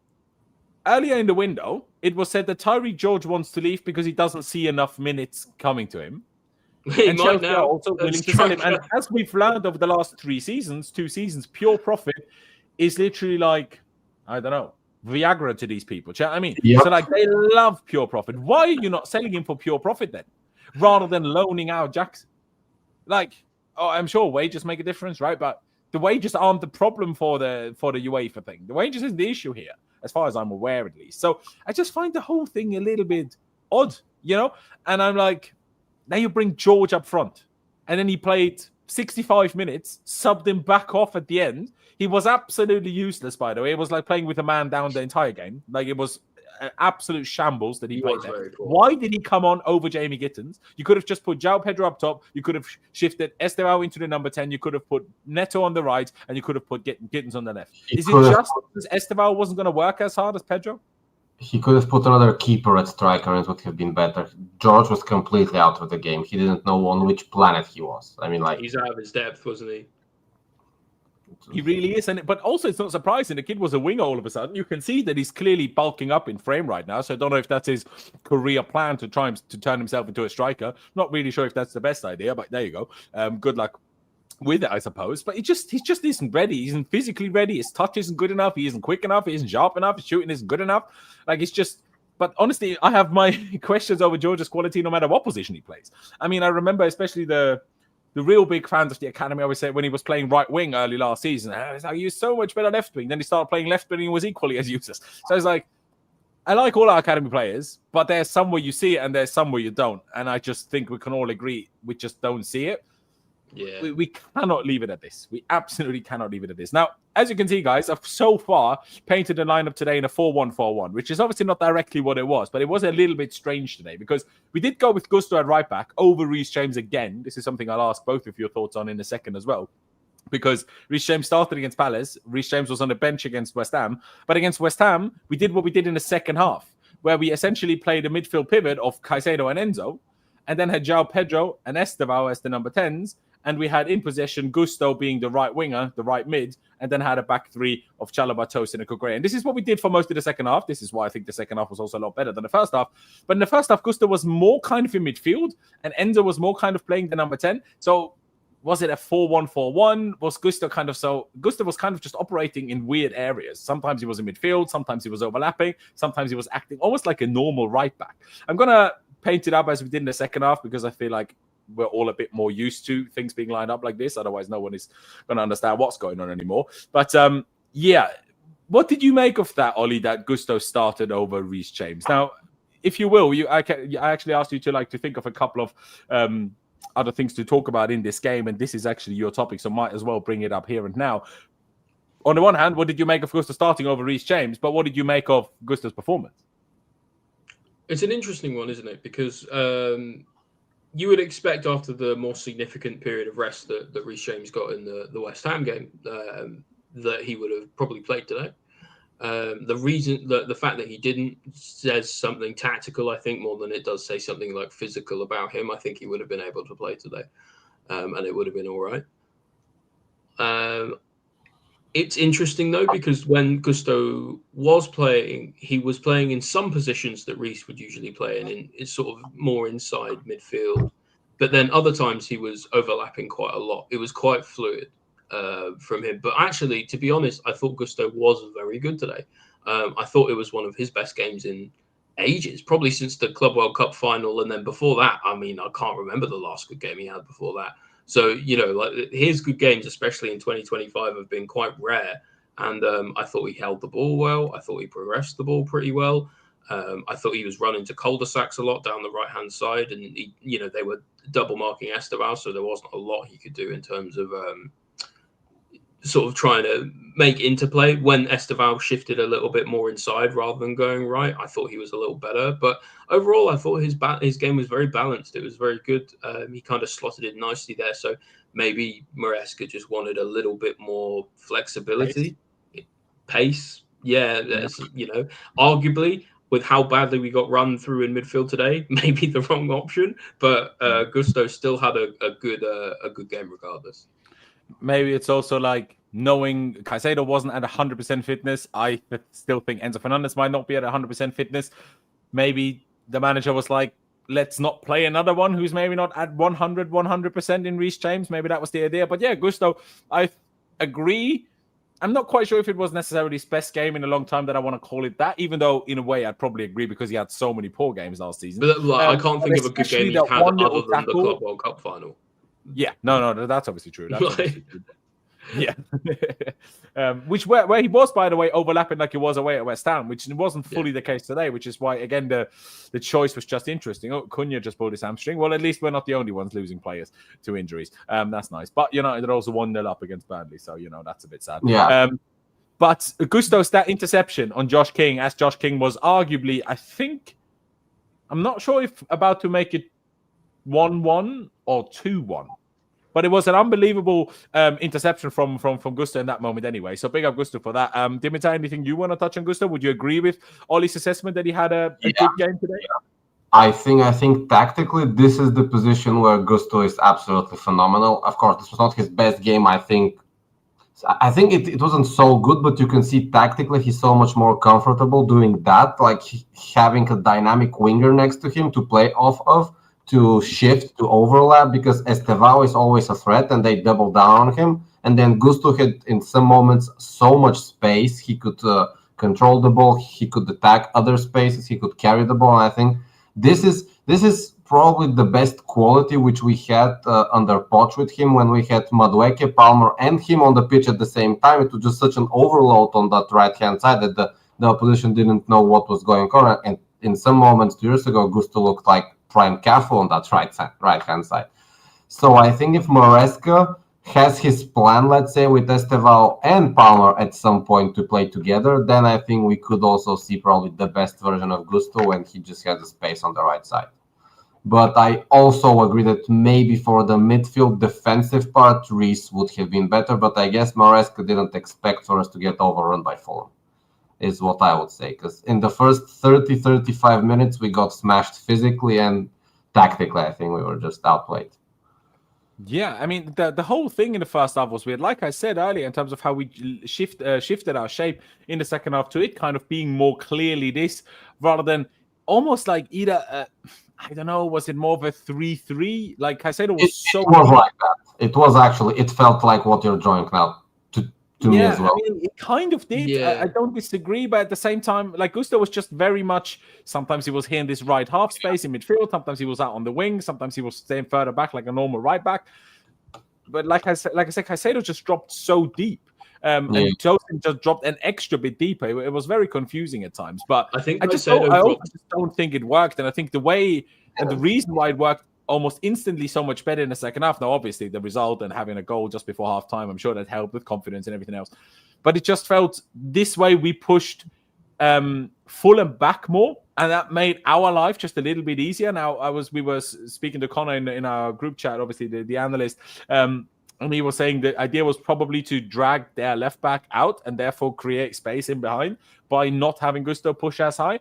earlier in the window, it was said that Tyreek George wants to leave because he doesn't see enough minutes coming to him. And Chelsea are also willing to sell him. And as we've learned over the last 2 seasons, pure profit is literally like, I don't know, Viagra to these people. Do you know what I mean? Yep. So like, they love pure profit. Why are you not selling him for pure profit then, rather than loaning out Jackson? Like, I'm sure wages make a difference, right? But the wages aren't the problem for the UEFA thing. The wages isn't the issue here, as far as I'm aware, at least. So I just find the whole thing a little bit odd, you know? And I'm like, now you bring George up front. And then he played 65 minutes, subbed him back off at the end. He was absolutely useless, by the way. It was like playing with a man down the entire game. Like, it was an absolute shambles that he played there. Why did he come on over Jamie Gittins? You could have just put Joao Pedro up top. You could have shifted Estevao into the number 10. You could have put Neto on the right, and you could have put Gittins on the left. Is it just because Estevao wasn't going to work as hard as Pedro? He could have put another keeper at striker, and it would have been better. George was completely out of the game. He didn't know on which planet he was. I mean, like, he's out of his depth, wasn't he? He really is, but also it's not surprising. The kid was a winger all of a sudden. You can see that he's clearly bulking up in frame right now. So I don't know if that's his career plan to try to turn himself into a striker. Not really sure if that's the best idea, but there you go. Good luck with it, I suppose. But he just isn't ready. He isn't physically ready. His touch isn't good enough. He isn't quick enough. He isn't sharp enough. His shooting isn't good enough. Like, it's just. But honestly, I have my questions over George's quality no matter what position he plays. I mean, I remember especially the real big fans of the academy always said when he was playing right wing early last season, it's like, he was so much better left wing. Then he started playing left wing and was equally as useless. So it's like, I like all our academy players, but there's some where you see it and there's some where you don't. And I just think we can all agree we just don't see it. Yeah, we cannot leave it at this. We absolutely cannot leave it at this. Now, as you can see, guys, I've so far painted the lineup today in a 4-1-4-1, which is obviously not directly what it was, but it was a little bit strange today because we did go with Gusto at right back over Reece James again. This is something I'll ask both of your thoughts on in a second as well, because Reece James started against Palace. Reece James was on the bench against West Ham, but against West Ham, we did what we did in the second half, where we essentially played a midfield pivot of Caicedo and Enzo, and then had Joao Pedro and Estevao as the number 10s. And we had in possession Gusto being the right winger, the right mid, and then had a back three of Chalobah, Tosin, and Kogre. And this is what we did for most of the second half. This is why I think the second half was also a lot better than the first half. But in the first half, Gusto was more kind of in midfield, and Enzo was more kind of playing the number 10. So Was it a 4-1-4-1? Was Gusto kind of so? Gusto was kind of just operating in weird areas. Sometimes he was in midfield, sometimes he was overlapping, sometimes he was acting almost like a normal right back. I'm gonna paint it up as we did in the second half because I feel like we're all a bit more used to things being lined up like this. Otherwise, no one is going to understand what's going on anymore. But yeah, what did you make of that, Ollie? That Gusto started over Reece James. Now, if you will, I actually asked you to think of a couple of other things to talk about in this game, and this is actually your topic, so might as well bring it up here and now. On the one hand, what did you make of Gusto starting over Reece James? But what did you make of Gusto's performance? It's an interesting one, isn't it? Because you would expect after the more significant period of rest that Reece James got in the West Ham game that he would have probably played today. The fact that he didn't says something tactical, I think, more than it does say something like physical about him. I think he would have been able to play today, and it would have been all right. It's interesting though, because when Gusto was playing, he was playing in some positions that Reece would usually play in. It's sort of more inside midfield, but then other times he was overlapping quite a lot. It was quite fluid from him. But actually, to be honest, I thought Gusto was very good today. I thought it was one of his best games in ages, probably since the Club World Cup final. And then before that, I mean, I can't remember the last good game he had before that. So, you know, like his good games, especially in 2025, have been quite rare. And I thought he held the ball well. I thought he progressed the ball pretty well. I thought he was running to cul-de-sacs a lot down the right-hand side. And, they were double marking Estevao, so there wasn't a lot he could do in terms of sort of trying to make interplay. When Estevao shifted a little bit more inside rather than going right, I thought he was a little better. But overall, I thought his game was very balanced. It was very good. He kind of slotted in nicely there. So maybe Maresca just wanted a little bit more flexibility, pace. Yeah, arguably with how badly we got run through in midfield today, maybe the wrong option. But Gusto still had a good game regardless. Maybe it's also like knowing Caicedo wasn't at 100% fitness. I still think Enzo Fernandez might not be at 100% fitness. Maybe the manager was like, let's not play another one who's maybe not at 100% in Reece James. Maybe that was the idea. But yeah, Gusto, I agree. I'm not quite sure if it was necessarily his best game in a long time that I want to call it that, even though in a way I'd probably agree because he had so many poor games last season. But I can't think of a good game he had other than the Club World Cup final. Yeah, no, that's obviously true. That's obviously true. Yeah, where he was, by the way, overlapping like he was away at West Ham, which wasn't fully the case today. Which is why, again, the choice was just interesting. Oh, Cunha just pulled his hamstring. Well, at least we're not the only ones losing players to injuries. That's nice. But they're also 1-0 up against Burnley, so that's a bit sad. Yeah. But Gusto's that interception on Josh King, as Josh King was arguably, I'm not sure if about to make it 1-1 or 2-1. But it was an unbelievable interception from Gusto in that moment anyway. So big up Gusto for that. Dimitar, anything you want to touch on Gusto? Would you agree with Ollie's assessment that he had a good game today? I think tactically this is the position where Gusto is absolutely phenomenal. Of course, this was not his best game. I think it wasn't so good, but you can see tactically he's so much more comfortable doing that, like having a dynamic winger next to him to play off of, to shift, to overlap, because Estevao is always a threat and they double down on him. And then Gusto had, in some moments, so much space. He could control the ball, he could attack other spaces, he could carry the ball. And I think this is probably the best quality which we had under Poch with him, when we had Madueke, Palmer, and him on the pitch at the same time. It was just such an overload on that right-hand side that the opposition didn't know what was going on. And in some moments 2 years ago, Gusto looked like prime Cafu on that right-hand side. So I think if Maresca has his plan, let's say, with Estevao and Palmer at some point to play together, then I think we could also see probably the best version of Gusto when he just has the space on the right side. But I also agree that maybe for the midfield defensive part, Reece would have been better. But I guess Maresca didn't expect for us to get overrun by Fulham, is what I would say. Because in the first 30-35 minutes, we got smashed physically, and tactically, I think we were just outplayed. Yeah, I mean, the whole thing in the first half was weird. Like I said earlier, in terms of how we shifted our shape in the second half to it kind of being more clearly this, rather than almost like either, I don't know, was it more of a 3-3? Like Caicedo was It was like that. It was actually. It felt like what you're drawing now to me as well. I mean, it kind of did. Yeah. I don't disagree, but at the same time, like Gusto was just very much. Sometimes he was here in this right half space in midfield. Sometimes he was out on the wing. Sometimes he was staying further back, like a normal right back. But like I said, Caicedo just dropped so deep. And Tosin just dropped an extra bit deeper. It was very confusing at times. But I think I just don't think it worked. And I think the way and the reason why it worked almost instantly so much better in the second half. Now, obviously, the result and having a goal just before halftime, I'm sure that helped with confidence and everything else. But it just felt this way we pushed Fulham back more, and that made our life just a little bit easier. Now, we were speaking to Connor in our group chat, obviously the analyst, and he was saying the idea was probably to drag their left back out and therefore create space in behind by not having Gusto push as high.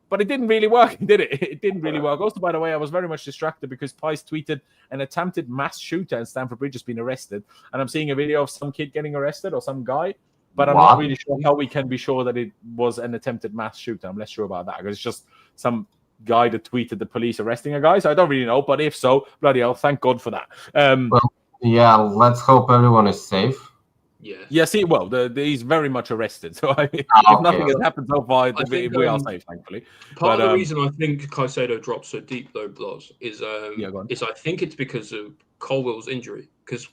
But it didn't really work, did it? It didn't really work. Also, by the way, I was very much distracted because Pys tweeted an attempted mass shooter in Stamford Bridge has been arrested. And I'm seeing a video of some kid getting arrested or some guy. But I'm not really sure how we can be sure that it was an attempted mass shooter. I'm less sure about that because it's just some guy that tweeted the police arresting a guy. So I don't really know. But if so, bloody hell, thank God for that. Let's hope everyone is safe. Yeah. See, well, he's very much arrested. So if nothing has happened so far, we are safe, thankfully. Part of the reason I think Caicedo dropped so deep, though, Blas, is I think it's because of Colwell's injury. Because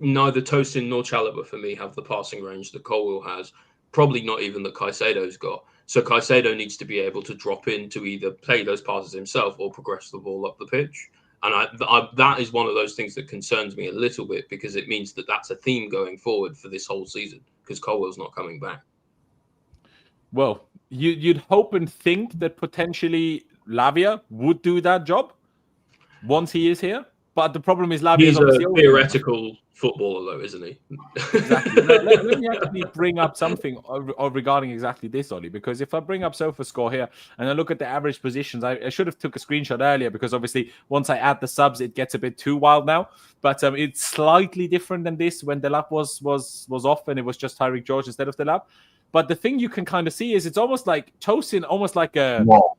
neither Tosin nor Chalobah, for me, have the passing range that Colwell has. Probably not even that Caicedo's got. So Caicedo needs to be able to drop in to either play those passes himself or progress the ball up the pitch. And that is one of those things that concerns me a little bit because it means that that's a theme going forward for this whole season because Colwell's not coming back. Well, you'd hope and think that potentially Lavia would do that job once he is here. But the problem is Lavia is a theoretical footballer, though, isn't he? Exactly. Let me actually bring up something regarding exactly this, Ollie, because if I bring up SofaScore here and I look at the average positions, I should have took a screenshot earlier because obviously once I add the subs, it gets a bit too wild now. But it's slightly different than this when Delap was off and it was just Tyreek George instead of Delap. But the thing you can kind of see is it's almost like Tosin, almost like a... Wow.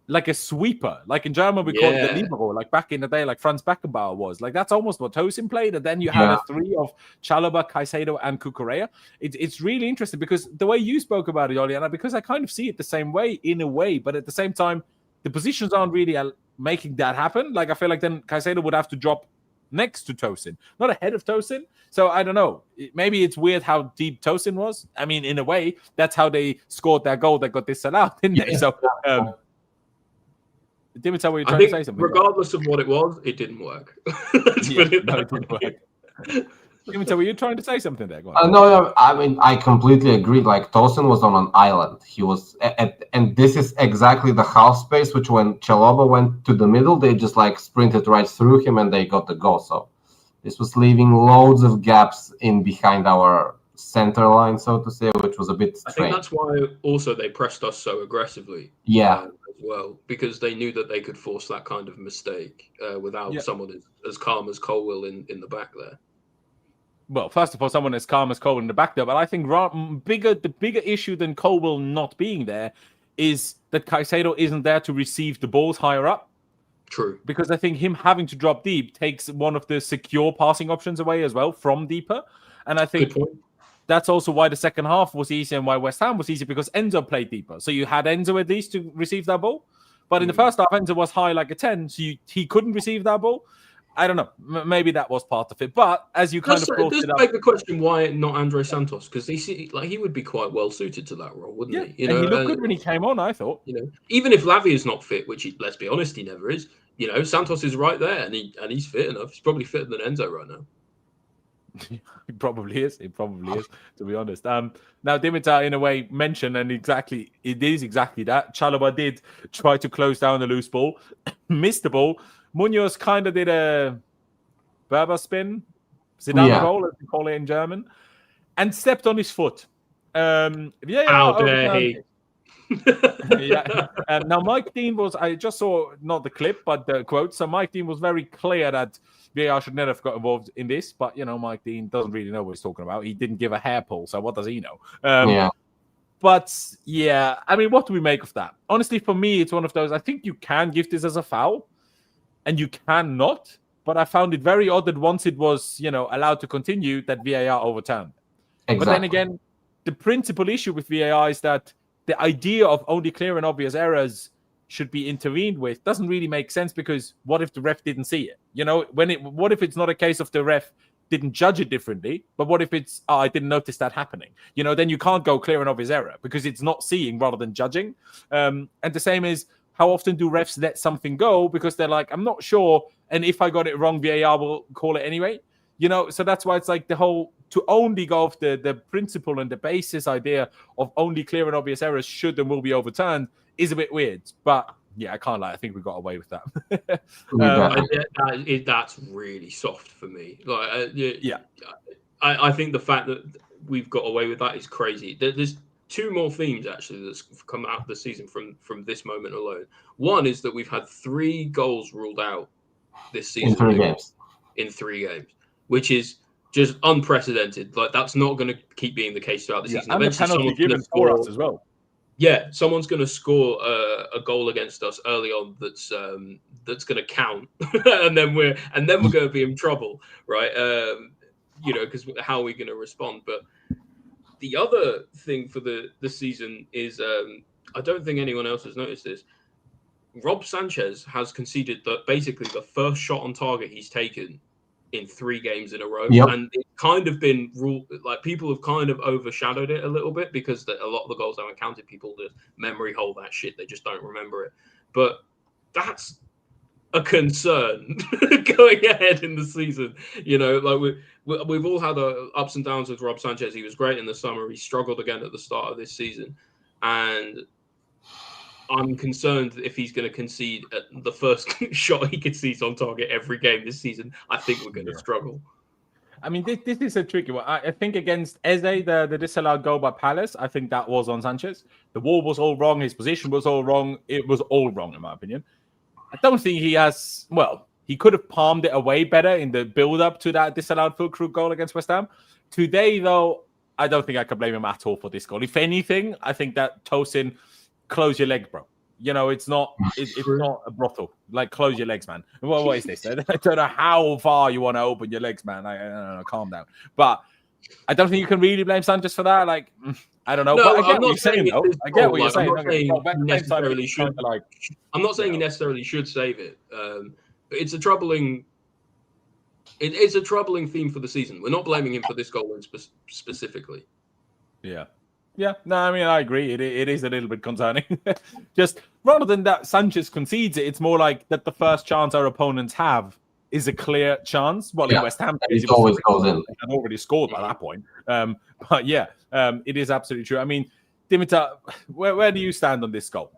Like a sweeper, like in German we call it the libero, like back in the day, like Franz Beckenbauer was. Like that's almost what Tosin played, and then you had a three of Chalobah, Caicedo, and Cucurella. It's really interesting because the way you spoke about it, Oliana, because I kind of see it the same way in a way, but at the same time, the positions aren't really making that happen. Like I feel like then Caicedo would have to drop next to Tosin, not ahead of Tosin. So I don't know. Maybe it's weird how deep Tosin was. I mean, in a way, that's how they scored that goal that got disallowed, didn't they? So. Dimitar, were you trying to say something? Regardless of what it was, it didn't work. It didn't work. Dimitar, were you trying to say something there? No, I mean, I completely agree. Like, Tosin was on an island. He was, and this is exactly the half space, which when Chalobah went to the middle, they just like sprinted right through him and they got the goal. So this was leaving loads of gaps in behind our center line, so to say, which was a bit strange. I think that's why also they pressed us so aggressively. As well, because they knew that they could force that kind of mistake without someone as calm as Colwell in the back there. Well, first of all, someone as calm as Colwell in the back there, but I think the bigger issue than Colwell not being there is that Caicedo isn't there to receive the balls higher up. True. Because I think him having to drop deep takes one of the secure passing options away as well from deeper. And I think that's also why the second half was easy and why West Ham was easy because Enzo played deeper. So you had Enzo at least to receive that ball. But in the first half, Enzo was high like a 10, so he couldn't receive that ball. I don't know. Maybe that was part of it. But as you kind of brought it up... make the question why not Andre Santos? Because he would be quite well suited to that role, wouldn't he? He looked good when he came on, I thought. Even if Lavia is not fit, which let's be honest, he never is. Santos is right there and he's fit enough. He's probably fitter than Enzo right now. He probably is. To be honest. Now, Dimitar, in a way, mentioned, and it is exactly that. Chalobah did try to close down the loose ball, missed the ball. Munoz kind of did a Berber spin, Zidane roll, as we call it in German, and stepped on his foot. How dare he? Now, Mike Dean I just saw not the clip, but the quote. So Mike Dean was very clear that VAR should never have got involved in this, but Mike Dean doesn't really know what he's talking about. He didn't give a hair pull, so what does he know? But I mean, what do we make of that? Honestly, for me, it's one of those. I think you can give this as a foul, and you cannot. But I found it very odd that once it was, allowed to continue, that VAR overturned. Exactly. But then again, the principal issue with VAR is that the idea of only clear and obvious errors should be intervened with doesn't really make sense, because what if the ref didn't see it? What if it's not a case of the ref didn't judge it differently, but what if it's, I didn't notice that happening? Then you can't go clear and obvious error because it's not seeing rather than judging. And the same is, how often do refs let something go because they're like, I'm not sure, and if I got it wrong, VAR will call it anyway. So that's why it's like the whole, to only go off the principle and the basis idea of only clear and obvious errors should and will be overturned is a bit weird. But yeah, I can't lie. I think we got away with that. That's really soft for me. Yeah. I think the fact that we've got away with that is crazy. There's two more themes actually that's come out of the season from this moment alone. One is that we've had 3 goals ruled out this season in 3 games, which is just unprecedented. Like, that's not going to keep being the case throughout the season. And the penalty given for us as well. Yeah, someone's going to score a goal against us early on that's going to count, and then we're going to be in trouble, right? Because how are we going to respond? But the other thing for the season is, I don't think anyone else has noticed this. Rob Sanchez has conceded basically the first shot on target he's taken in 3 games in a row. Yep. And it's kind of been like, people have kind of overshadowed it a little bit because a lot of the goals haven't counted. People just memory hold that shit. They just don't remember it. But that's a concern going ahead in the season. We've all had ups and downs with Rob Sanchez. He was great in the summer. He struggled again at the start of this season. And I'm concerned that if he's going to concede at the first shot he concedes on target every game this season, I think we're going to struggle. I mean, this is a tricky one. I think against Eze, the disallowed goal by Palace, I think that was on Sanchez. The wall was all wrong. His position was all wrong. It was all wrong, in my opinion. I don't think he has... Well, he could have palmed it away better in the build-up to that disallowed Fulham goal against West Ham. Today, though, I don't think I can blame him at all for this goal. If anything, I think that Tosin... Close your legs, bro. It's not a brothel. Like, close your legs, man. What is this? I don't know how far you want to open your legs, man. I don't know. Calm down. But I don't think you can really blame Sanchez for that. Like, I don't know. No, but I get what you're saying, though. I get what you're saying. I'm not saying he necessarily should save it. But it's a troubling. It's a troubling theme for the season. We're not blaming him for this goal specifically. Yeah. Yeah, no, I mean, I agree. It is a little bit concerning. Just rather than that Sanchez concedes it, it's more like that the first chance our opponents have is a clear chance. Well, in West Ham, it always goes in. I've already scored by that point. But yeah, it is absolutely true. I mean, Dimitar, where do you stand on this goal?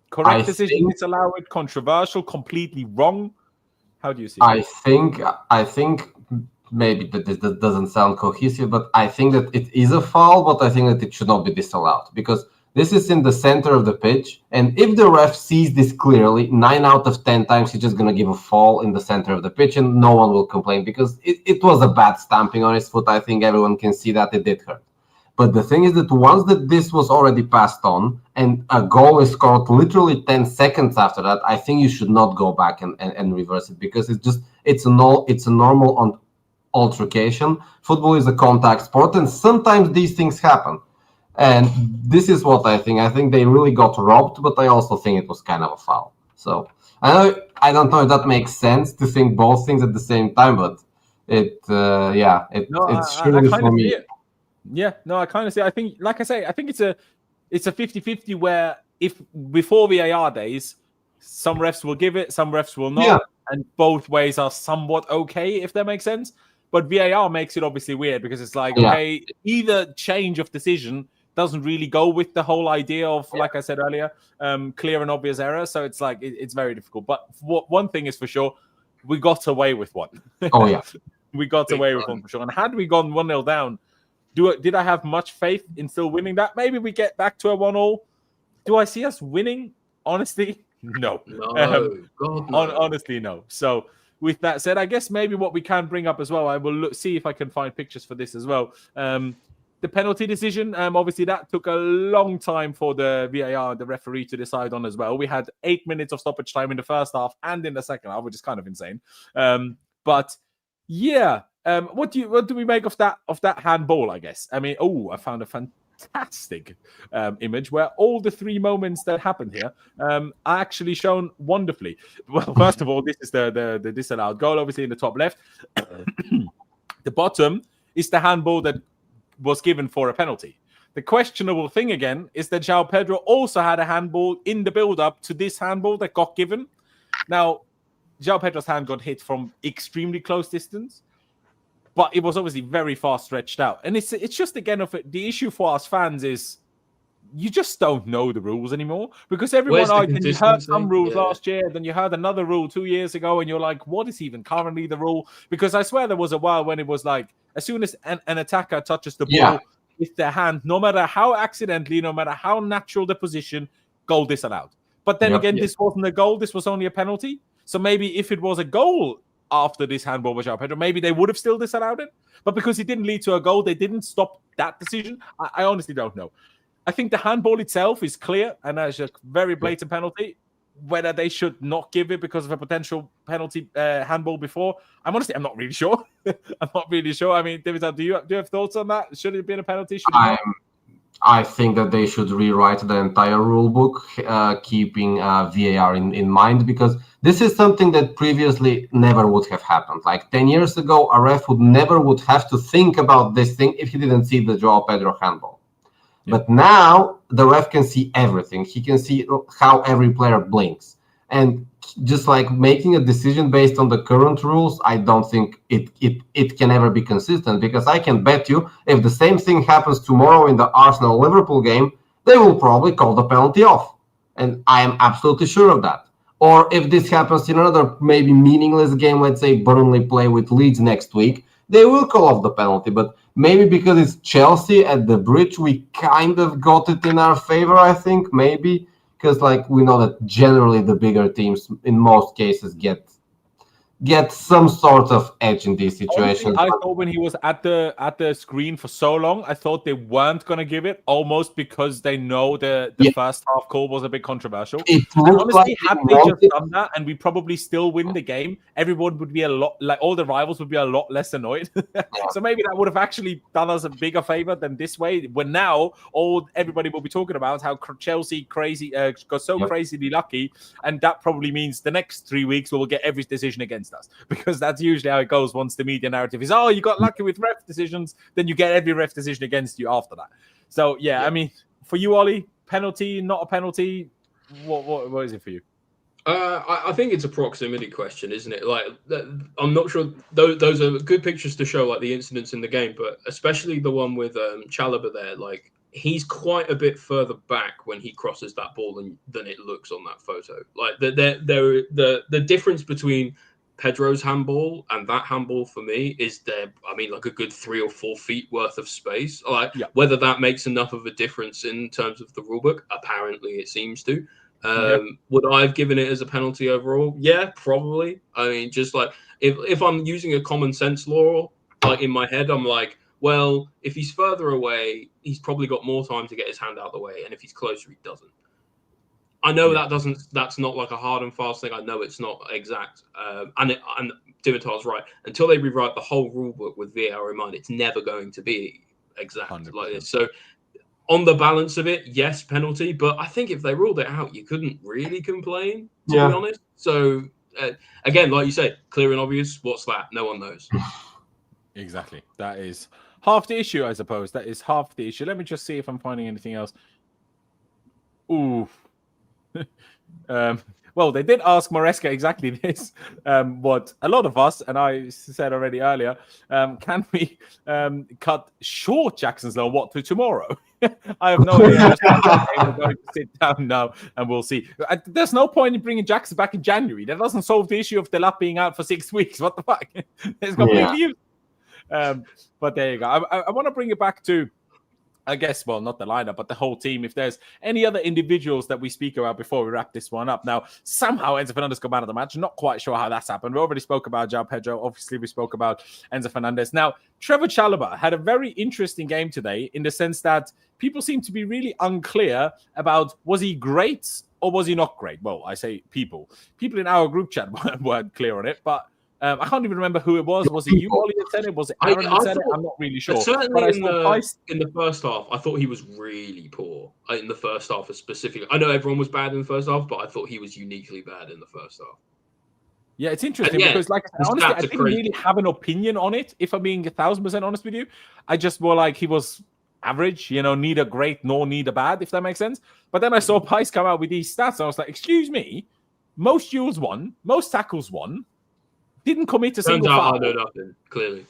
Correct decision, disallowed, controversial, completely wrong. How do you see it? I think maybe that doesn't sound cohesive, but I think that it is a foul, but I think that it should not be disallowed because this is in the center of the pitch. And if the ref sees this clearly, 9 out of 10 times he's just going to give a foul in the center of the pitch and no one will complain because it was a bad stamping on his foot. I think everyone can see that it did hurt. But the thing is that once that this was already passed on and a goal is scored literally 10 seconds after that, I think you should not go back and reverse it because it's a normal altercation. Football is a contact sport, and sometimes these things happen. And this is what I think. I think they really got robbed, but I also think it was kind of a foul. So I don't know if that makes sense to think both things at the same time, but it's surely for me. Yeah, no, I kind of see. I think, like I say, I think it's a 50-50 where if before VAR days, some refs will give it, some refs will not, and both ways are somewhat okay, if that makes sense. But VAR makes it obviously weird because it's like, okay, either change of decision doesn't really go with the whole idea of, like I said earlier, clear and obvious error. So it's like, it's very difficult. But one thing is for sure, we got away with one. Oh, yeah. We got away with one for sure. And had we gone 1-0 down, did I have much faith in still winning that? Maybe we get back to a 1-1. Do I see us winning? Honestly, no. God, no. Honestly, no. So with that said, I guess maybe what we can bring up as well, I will see if I can find pictures for this as well. the penalty decision, obviously that took a long time for the VAR, the referee, to decide on as well. We had 8 minutes of stoppage time in the first half and in the second half, which is kind of insane. But yeah, what do we make of that handball? I guess. I mean, I found a fantastic image where all the 3 moments that happened here are actually shown wonderfully. Well, first of all, this is the disallowed goal, obviously in the top left. The bottom is the handball that was given for a penalty. The questionable thing again is that Joao Pedro also had a handball in the build-up to this handball that got given. Now, Joao Pedro's hand got hit from extremely close distance, but it was obviously very far stretched out. And it's just, again, the issue for us fans is you just don't know the rules anymore, because everyone argued, you heard some rules last year, then you heard another rule 2 years ago, and you're like, what is even currently the rule? Because I swear there was a while when it was like, as soon as an attacker touches the ball with their hand, no matter how accidentally, no matter how natural the position, goal disallowed. But then again, this wasn't a goal, this was only a penalty. So maybe if it was a goal after this handball by Joao Pedro, maybe they would have still disallowed it. But because it didn't lead to a goal, they didn't stop that decision. I honestly don't know. I think the handball itself is clear, and that's a very blatant penalty. Whether they should not give it because of a potential penalty handball before, I'm not really sure. I'm not really sure. I mean, Dimitar, do you have thoughts on that? Should it have been a penalty? I think that they should rewrite the entire rule book, keeping VAR in mind, because this is something that previously never would have happened. Like 10 years ago, a ref never would have to think about this thing if he didn't see the Joao Pedro handball. But now the ref can see everything. He can see how every player blinks. And just like making a decision based on the current rules, I don't think it can ever be consistent, because I can bet you if the same thing happens tomorrow in the Arsenal-Liverpool game, they will probably call the penalty off. And I am absolutely sure of that. Or if this happens in another maybe meaningless game, let's say Burnley play with Leeds next week, they will call off the penalty. But maybe because it's Chelsea at the Bridge, we kind of got it in our favor, I think, maybe. Because like we know that generally the bigger teams in most cases get some sort of edge in these situations. Honestly, I thought when he was at the screen for so long, I thought they weren't going to give it, almost because they know the first half call was a bit controversial. Honestly, had they just done that and we probably still win the game, everyone would be all the rivals would be a lot less annoyed. So maybe that would have actually done us a bigger favor than this way, when now everybody will be talking about how Chelsea got so crazily lucky, and that probably means the next 3 weeks we will get every decision against us, because that's usually how it goes once the media narrative is, you got lucky with ref decisions, then you get every ref decision against you after that. So I mean, for you, Ollie, penalty, not a penalty, what is it for you? I think it's a proximity question, isn't it? Like, I'm not sure. Those are good pictures to show like the incidents in the game, but especially the one with Chalobah there, like he's quite a bit further back when he crosses that ball than it looks on that photo. Like the difference between Pedro's handball and that handball for me is like a good 3 or 4 feet worth of space. Whether that makes enough of a difference in terms of the rulebook, apparently it seems to. Would I have given it as a penalty overall? Yeah, probably. I mean, just like if I'm using a common sense law, like in my head, I'm like, well, if he's further away, he's probably got more time to get his hand out the way, and if he's closer, he doesn't. I know that's not like a hard and fast thing. I know it's not exact. And Dimitar's right. Until they rewrite the whole rule book with VAR in mind, it's never going to be exact 100%. Like this. So on the balance of it, yes, penalty. But I think if they ruled it out, you couldn't really complain, to be honest. So again, like you said, clear and obvious. What's that? No one knows. Exactly. That is half the issue, I suppose. That is half the issue. Let me just see if I'm finding anything else. Ooh. Well, they did ask Maresca exactly this. What a lot of us, and I said already earlier, can we cut short Jackson's loan to tomorrow? I have no idea. We're going to sit down now and we'll see. There's no point in bringing Jackson back in January. That doesn't solve the issue of Delap being out for 6 weeks. What the fuck? It's completely useless. But there you go. I want to bring it back to I guess, well, not the lineup, but the whole team. If there's any other individuals that we speak about before we wrap this one up. Now, somehow Enzo Fernandez got man of the match. Not quite sure how that's happened. We already spoke about Joao Pedro. Obviously, we spoke about Enzo Fernandez. Now, Trevor Chalobah had a very interesting game today in the sense that people seem to be really unclear about was he great or was he not great? Well, I say people. People in our group chat weren't clear on it, but I can't even remember who it was. Was it you, Ollie, that said it? Was it Aaron that said it? I'm not really sure. Certainly in the first half, I thought he was really poor in the first half specifically. I know everyone was bad in the first half, but I thought he was uniquely bad in the first half. Yeah, it's interesting because, like I said, honestly, I didn't really have an opinion on it, if I'm being 1,000% honest with you. I just more like he was average, neither great nor neither bad, if that makes sense. But then I saw Pys come out with these stats, and I was like, excuse me, most duels won, most tackles won, didn't commit a single foul. I know nothing, clearly.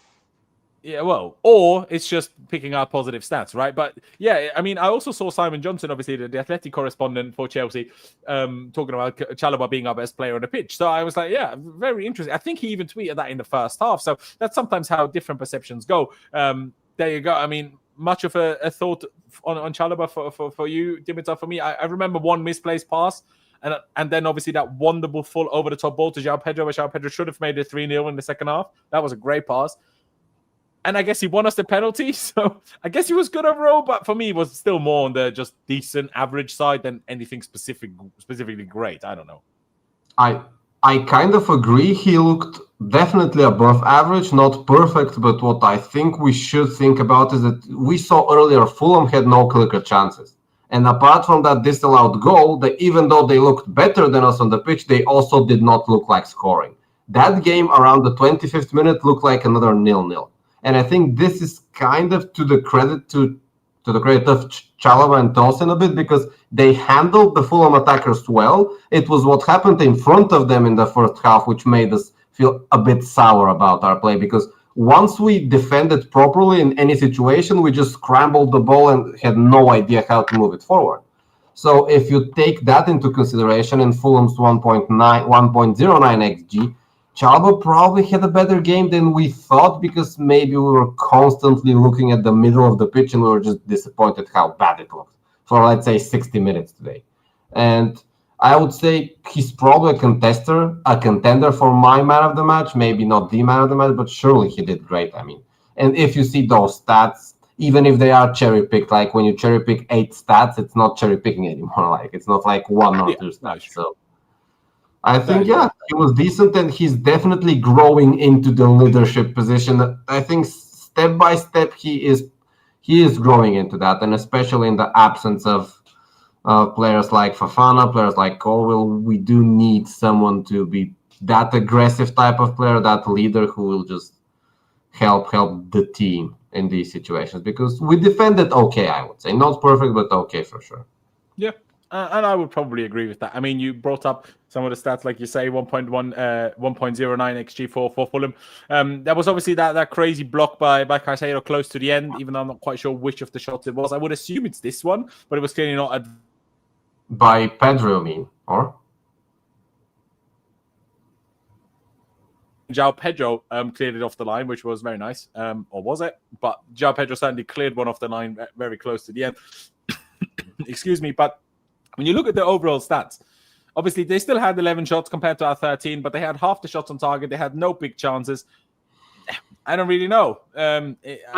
Yeah, well, or it's just picking out positive stats, right? But yeah, I mean, I also saw Simon Johnson, obviously the athletic correspondent for Chelsea, talking about Chalobah being our best player on the pitch. So I was like, yeah, very interesting. I think he even tweeted that in the first half. So that's sometimes how different perceptions go. There you go. I mean, much of a thought on Chalobah for you, Dimitar. For me, I remember one misplaced pass. And then obviously that wonderful full over-the-top ball to Joao Pedro, where Joao Pedro should have made it 3-0 in the second half. That was a great pass. And I guess he won us the penalty. So I guess he was good overall. But for me, it was still more on the just decent average side than anything specifically great. I don't know. I kind of agree. He looked definitely above average, not perfect. But what I think we should think about is that we saw earlier Fulham had no clicker chances. And apart from that disallowed goal, even though they looked better than us on the pitch, they also did not look like scoring. That game around the 25th minute looked like another 0-0. And I think this is kind of to the credit of Chalobah and Tosin a bit, because they handled the Fulham attackers well. It was what happened in front of them in the first half which made us feel a bit sour about our play, because once we defended properly in any situation, we just scrambled the ball and had no idea how to move it forward. So if you take that into consideration in Fulham's 1.09 XG, Chalobah probably had a better game than we thought, because maybe we were constantly looking at the middle of the pitch and we were just disappointed how bad it looked for, let's say, 60 minutes today. And I would say he's probably a contender for my man of the match. Maybe not the man of the match, but surely he did great. I mean, and if you see those stats, even if they are cherry picked, like when you cherry pick 8 stats, it's not cherry picking anymore. Like it's not like 1 or 2 stats. So I think, he was decent, and he's definitely growing into the leadership position. I think step by step he is growing into that, and especially in the absence of players like Fofana, players like Colwill, we do need someone to be that aggressive type of player, that leader who will just help the team in these situations, because we defended okay, I would say. Not perfect, but okay for sure. Yeah, and I would probably agree with that. I mean, you brought up some of the stats, like you say, 1.09 XG for Fulham. There was obviously that crazy block by Caicedo close to the end, even though I'm not quite sure which of the shots it was. I would assume it's this one, but it was clearly not by Pedro, I mean, or? Joao Pedro cleared it off the line, which was very nice. Or was it? But Joao Pedro certainly cleared one off the line very close to the end. Excuse me. But when you look at the overall stats, obviously they still had 11 shots compared to our 13, but they had half the shots on target. They had no big chances. I don't really know. I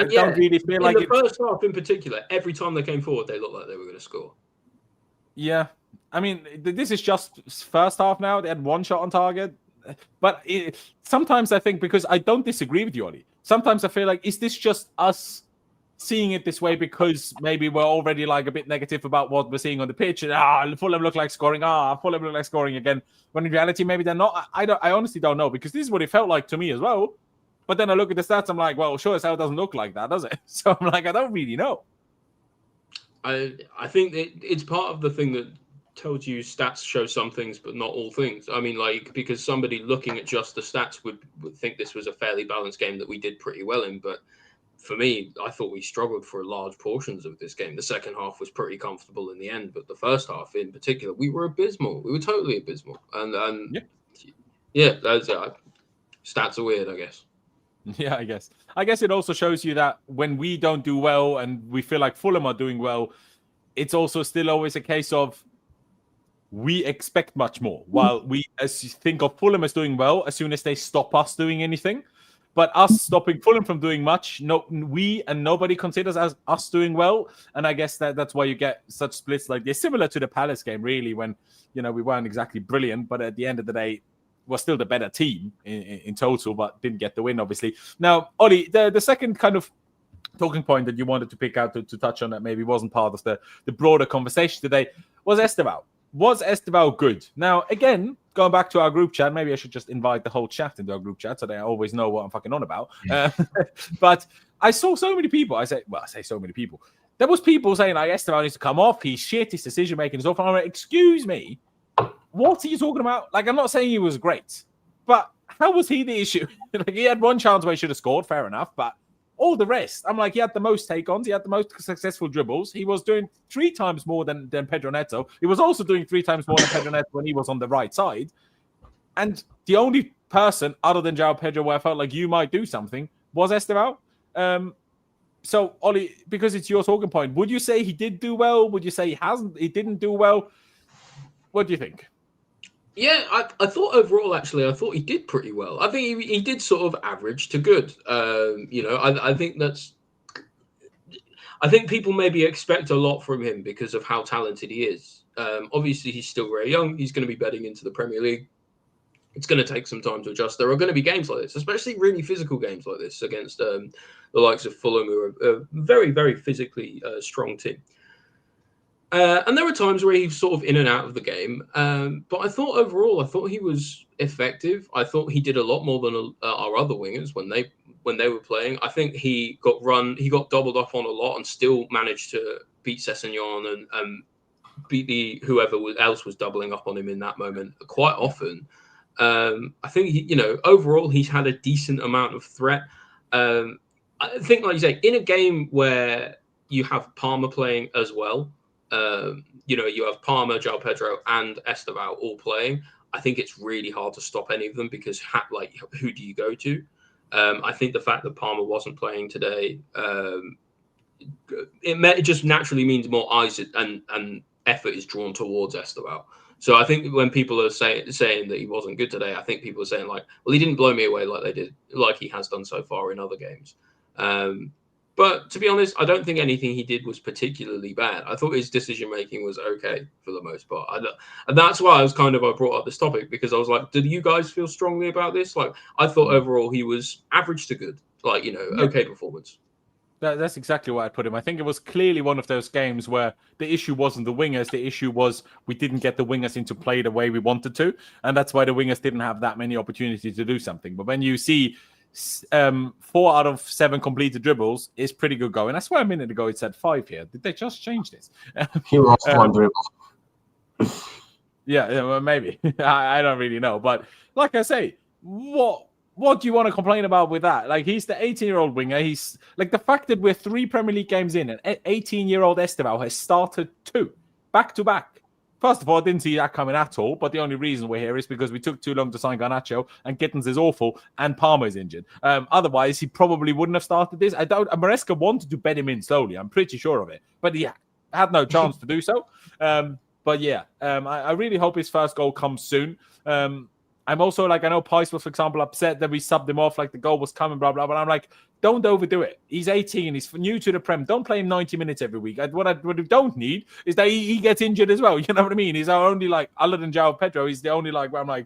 don't really feel like in the first half in particular, every time they came forward, they looked like they were going to score. Yeah. I mean, this is just first half now. They had 1 shot on target. But sometimes I think, because I don't disagree with you, Ollie, sometimes I feel like, is this just us seeing it this way because maybe we're already like a bit negative about what we're seeing on the pitch, and Fulham look like scoring, Fulham look like scoring again, when in reality maybe they're not. I honestly don't know, because this is what it felt like to me as well. But then I look at the stats, I'm like, well, sure as hell it doesn't look like that, does it? So I'm like, I don't really know. I think it's part of the thing that tells you stats show some things, but not all things. I mean, like, because somebody looking at just the stats would think this was a fairly balanced game that we did pretty well in. But for me, I thought we struggled for large portions of this game. The second half was pretty comfortable in the end, but the first half in particular, we were abysmal. We were totally abysmal. And yeah, that's stats are weird, I guess. Yeah, I guess it also shows you that when we don't do well and we feel like Fulham are doing well, it's also still always a case of we expect much more. While we as you think of Fulham as doing well, as soon as they stop us doing anything. But us stopping Fulham from doing much, we and nobody considers as us doing well. And I guess that's why you get such splits like this, similar to the Palace game, really, when we weren't exactly brilliant, but at the end of the day, we're still the better team in total, but didn't get the win, obviously. Now, Ollie, the second kind of talking point that you wanted to pick out to touch on that maybe wasn't part of the broader conversation today was Estevao. Was Estevao good? Now, again, going back to our group chat, maybe I should just invite the whole chat into our group chat so they always know what I'm fucking on about. But I saw so many people. I say so many people. There was people saying, like, Estevao needs to come off. He's shit. His decision-making is awful. I'm like, excuse me. What are you talking about? Like, I'm not saying he was great, but how was he the issue? Like, he had one chance where he should have scored, fair enough, but all the rest, I'm like, he had the most take-ons, he had the most successful dribbles, he was doing 3 times more than Pedro Neto. He was also doing 3 times more than Pedro Neto when he was on the right side. And the only person other than Joao Pedro where I felt like you might do something was Estevao. So, Ollie, because it's your talking point, would you say he did do well? Would you say he didn't do well? What do you think? Yeah, I thought overall, actually, I thought he did pretty well. I think he did sort of average to good. I think people maybe expect a lot from him because of how talented he is. Obviously, he's still very young. He's going to be bedding into the Premier League. It's going to take some time to adjust. There are going to be games like this, especially really physical games like this against the likes of Fulham, who are a very, very physically strong team. And there were times where he was sort of in and out of the game. But I thought overall, he was effective. I thought he did a lot more than our other wingers when they were playing. I think he got doubled up on a lot and still managed to beat Sessegnon and beat whoever else was doubling up on him in that moment quite often. I think overall he's had a decent amount of threat. I think, like you say, in a game where you have Palmer playing as well. You have Palmer, Joao Pedro, and Estevao all playing. I think it's really hard to stop any of them because, who do you go to? I think the fact that Palmer wasn't playing today, it just naturally means more eyes and effort is drawn towards Estevao. So I think when people are saying that he wasn't good today, I think people are saying, like, well, he didn't blow me away like he has done so far in other games. But to be honest, I don't think anything he did was particularly bad. I thought his decision-making was okay for the most part. And that's why I brought up this topic, because I was like, did you guys feel strongly about this? Like, I thought overall he was average to good, okay performance. That's exactly what I'd put him. I think it was clearly one of those games where the issue wasn't the wingers. The issue was we didn't get the wingers into play the way we wanted to. And that's why the wingers didn't have that many opportunities to do something. But when you see 4 out of 7 completed dribbles is pretty good going. I swear a minute ago it said 5 here. Did they just change this? He lost 1 dribble. Yeah, well, maybe. I don't really know. But like I say, what do you want to complain about with that? Like, he's the 18-year-old winger. He's like, the fact that we're 3 Premier League games in and 18-year-old Estevao has started 2 back-to-back. First of all, I didn't see that coming at all, but the only reason we're here is because we took too long to sign Garnacho, and Gittins is awful, and Palmer is injured. Otherwise, he probably wouldn't have started this. Maresca wanted to bed him in slowly. I'm pretty sure of it, but he had no chance to do so. But yeah, I really hope his first goal comes soon. I'm also like, I know Pice was, for example, upset that we subbed him off, like the goal was coming, blah, blah, but I'm like, don't overdo it. He's 18. He's new to the Prem. Don't play him 90 minutes every week. What we don't need is that he gets injured as well. You know what I mean? He's our only, like, other than Joao Pedro, he's the only, like, where I'm like,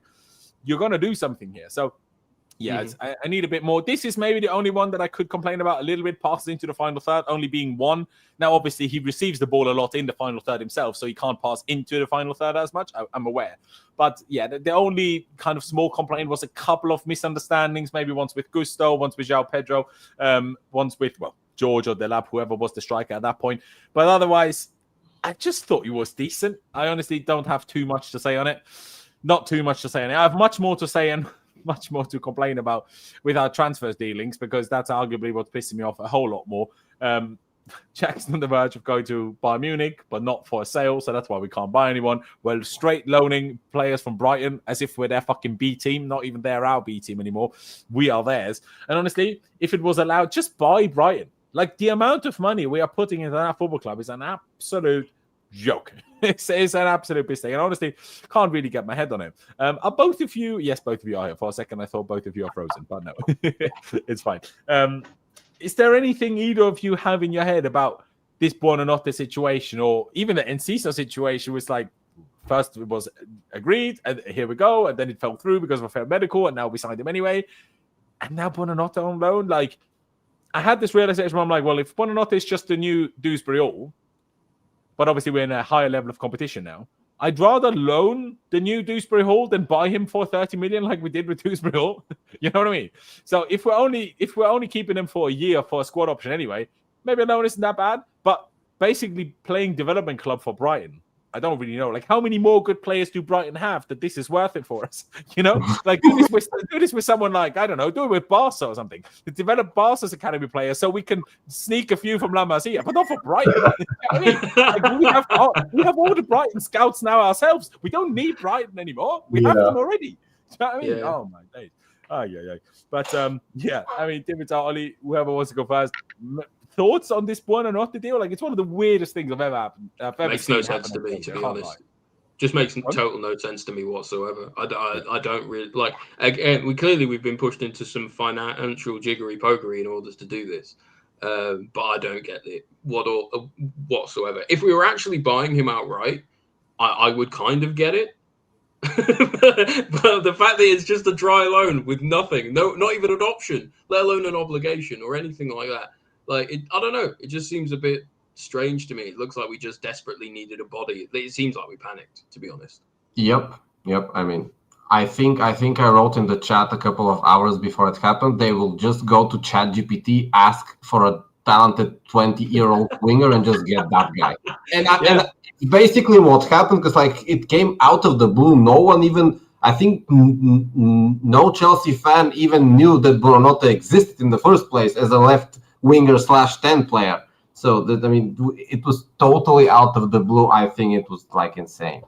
you're going to do something here. So, yeah, I need a bit more. This is maybe the only one that I could complain about a little bit, passes into the final third, only being 1. Now, obviously, he receives the ball a lot in the final third himself, so he can't pass into the final third as much. I'm aware. But, yeah, the only kind of small complaint was a couple of misunderstandings, maybe once with Gusto, once with Joao Pedro, once with, George or Delap, whoever was the striker at that point. But otherwise, I just thought he was decent. I honestly don't have too much to say on it. Not too much to say on it. I have much more to say and much more to complain about with our transfers dealings, because that's arguably what's pissing me off a whole lot more. Jackson on the verge of going to Bayern Munich, but not for a sale, so that's why we can't buy anyone. We're straight loaning players from Brighton as if we're their fucking B team, not even they're our B team anymore. We are theirs. And honestly, if it was allowed, just buy Brighton. Like, the amount of money we are putting into that football club is an absolute joke. It's an absolute mistake. And honestly, can't really get my head on it. Are both of you? Yes, both of you are here. For a second, I thought both of you are frozen, but no, it's fine. Is there anything either of you have in your head about this Buonanotte situation, or even the Enciso situation? Was like, first it was agreed, and here we go, and then it fell through because of a failed medical, and now we signed him anyway, and now Buonanotte on loan. Like, I had this realization where I'm like, well, if Buonanotte is just the new Dewsbury Hall, but obviously we're in a higher level of competition now, I'd rather loan the new Dewsbury Hall than buy him for 30 million like we did with Dewsbury Hall. You know what I mean? So if we're only keeping him for a year for a squad option anyway, maybe a loan isn't that bad. But basically playing development club for Brighton, I don't really know. Like, how many more good players do Brighton have that this is worth it for us? You know, like do this with someone like, I don't know, do it with Barca or something. To develop Barca's academy players so we can sneak a few from La Masia, but not for Brighton. You know what I mean? Like, we have all the Brighton scouts now ourselves. We don't need Brighton anymore. We have them already. You know what I mean? Yeah. Oh my days. Oh yeah. But yeah, I mean, Dimitar, Oli, whoever wants to go first. Thoughts on this Buonanotte deal? Like, it's one of the weirdest things I've ever makes no sense to me, to be honest. Just makes total no sense to me whatsoever. I don't really like. Again, we've been pushed into some financial jiggery pokery in order to do this, but I don't get it whatsoever. If we were actually buying him outright, I would kind of get it. But the fact that it's just a dry loan with nothing, not even an option, let alone an obligation or anything like that. Like, I don't know. It just seems a bit strange to me. It looks like we just desperately needed a body. It seems like we panicked, to be honest. Yep. I mean, I think I wrote in the chat a couple of hours before it happened, they will just go to ChatGPT, ask for a talented 20-year-old winger, and just get that guy. And basically what happened, because like it came out of the blue. No one even, I think, no Chelsea fan even knew that Buonanotte existed in the first place as a left winger / 10 player. So that, I mean, it was totally out of the blue. I think it was like insane.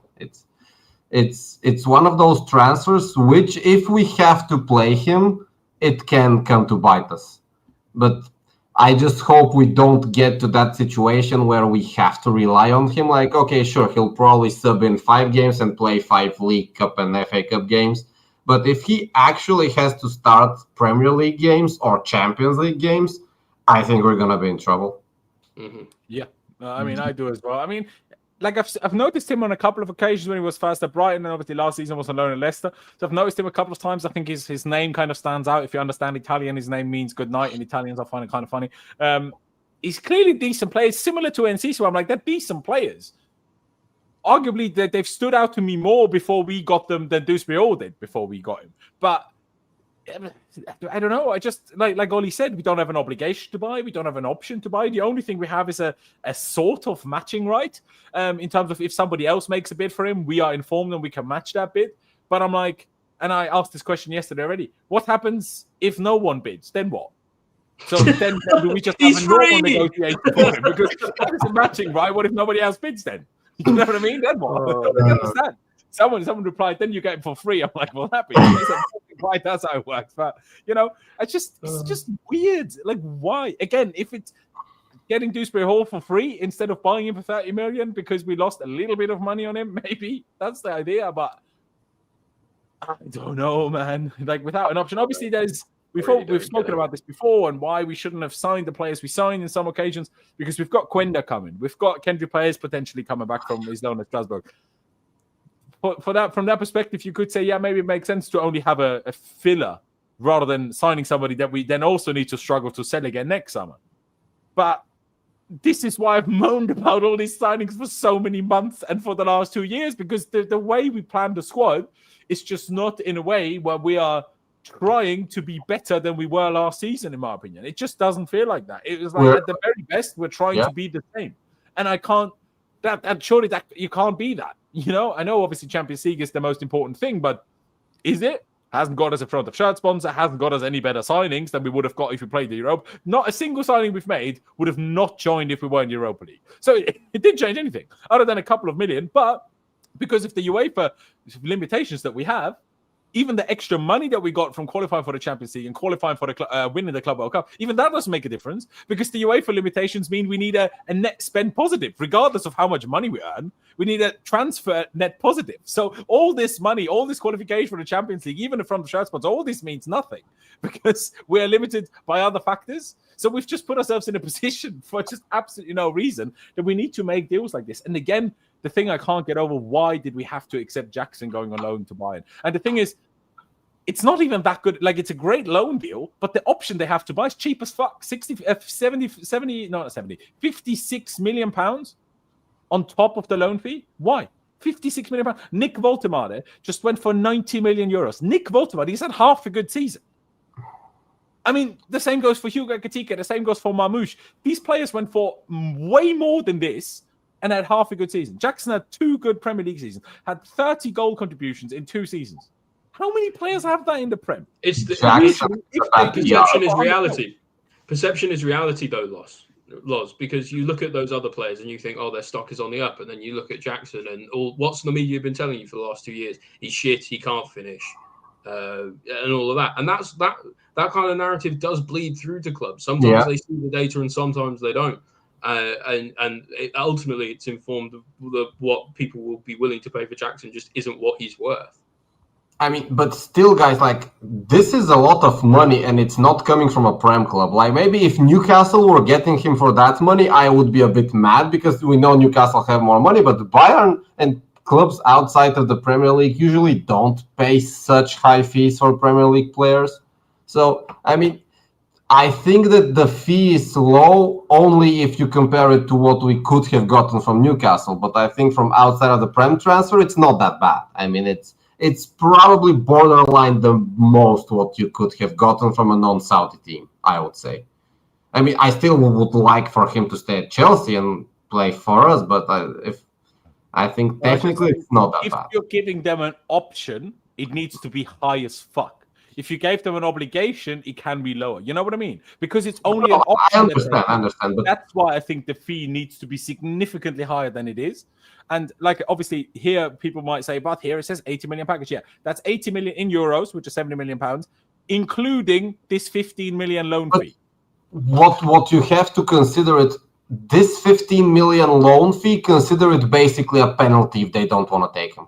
It's one of those transfers which, if we have to play him, it can come to bite us. But I just hope we don't get to that situation where we have to rely on him. Like, okay, sure, he'll probably sub in 5 games and play 5 League Cup and FA Cup games. But if he actually has to start Premier League games or Champions League games, I think we're gonna be in trouble. Mm-hmm. Yeah, I mean, I do as well. I mean, like I've noticed him on a couple of occasions when he was first at Brighton, and obviously last season was on loan at Leicester. So I've noticed him a couple of times. I think his name kind of stands out. If you understand Italian, his name means good night in Italians. I find it kind of funny. He's clearly decent players, similar to Enciso. I'm like, they're decent players. Arguably, they've stood out to me more before we got them than Dewsbury Hall did before we got him. But I don't know. I just, like Oli said, we don't have an obligation to buy. We don't have an option to buy. The only thing we have is a sort of matching right in terms of if somebody else makes a bid for him, we are informed and we can match that bid. But I'm like, and I asked this question yesterday already, what happens if no one bids? Then what? So then do we just have a normal negotiation for him? Because it's a matching right. What if nobody else bids then? You know what I mean? Then what? I don't understand. Someone replied, then you get it for free. I'm like, well, happy. Right, that's how it works. But, you know, it's just weird. Like, why? Again, if it's getting Dewsbury Hall for free instead of buying him for 30 million because we lost a little bit of money on him, maybe that's the idea. But I don't know, man. Like, without an option, obviously we've spoken about this before and why we shouldn't have signed the players we signed in some occasions, because we've got Quenda coming. We've got Kendry Players potentially coming back from his loan at Glasgow. From that perspective, you could say, yeah, maybe it makes sense to only have a filler rather than signing somebody that we then also need to struggle to sell again next summer. But this is why I've moaned about all these signings for so many months and for the last 2 years, because the way we plan the squad is just not in a way where we are trying to be better than we were last season, in my opinion. It just doesn't feel like that. It was like at the very best, we're trying to be the same. And I can't, surely you can't be that. You know, I know obviously Champions League is the most important thing, but is it? hasn't got us a front of shirt sponsor, hasn't got us any better signings than we would have got if we played the Europa. Not a single signing we've made would have not joined if we were in Europa League. So it didn't change anything other than a couple of million. But because of the UEFA limitations that we have, even the extra money that we got from qualifying for the Champions League and qualifying for the winning the Club World Cup, even that doesn't make a difference because the UEFA limitations mean we need a net spend positive, regardless of how much money we earn. We need a transfer net positive. So all this money, all this qualification for the Champions League, even from the shirt spots, all this means nothing because we are limited by other factors. So we've just put ourselves in a position for just absolutely no reason that we need to make deals like this. And again, the thing I can't get over, why did we have to accept Jackson going on loan to Bayern? And the thing is, it's not even that good. Like, it's a great loan deal, but the option they have to buy is cheap as fuck. 56 million pounds on top of the loan fee. Why? 56 million pounds. Nick Woltemade just went for 90 million euros. Nick Woltemade, he's had half a good season. I mean, the same goes for Hugo Ekitike. The same goes for Marmoush. These players went for way more than this and had half a good season. Jackson had 2 good Premier League seasons, had 30 goal contributions in 2 seasons. How many players have that in the Prem? Perception is reality. Perception is reality, though, Loz, because you look at those other players and you think, oh, their stock is on the up, and then you look at Jackson and what's the media been telling you for the last 2 years? He's shit, he can't finish, and all of that. And that kind of narrative does bleed through to clubs. Sometimes they see the data and sometimes they don't. Ultimately, it's informed of what people will be willing to pay for Jackson just isn't what he's worth. I mean, but still, guys, like, this is a lot of money and it's not coming from a Prem club. Like, maybe if Newcastle were getting him for that money, I would be a bit mad because we know Newcastle have more money, but Bayern and clubs outside of the Premier League usually don't pay such high fees for Premier League players. So, I mean, I think that the fee is low only if you compare it to what we could have gotten from Newcastle. But I think from outside of the Prem transfer, it's not that bad. I mean, it's probably borderline the most what you could have gotten from a non-Saudi team, I would say. I mean, I still would like for him to stay at Chelsea and play for us, but I think technically it's not that bad. If you're giving them an option, it needs to be high as fuck. If you gave them an obligation, it can be lower. You know what I mean? Because it's only an option. I understand. But that's why I think the fee needs to be significantly higher than it is. And like, obviously, here people might say, but here it says 80 million package. Yeah, that's 80 million in euros, which is 70 million pounds, including this 15 million loan fee. What you have to consider it, this 15 million loan fee, consider it basically a penalty if they don't want to take him.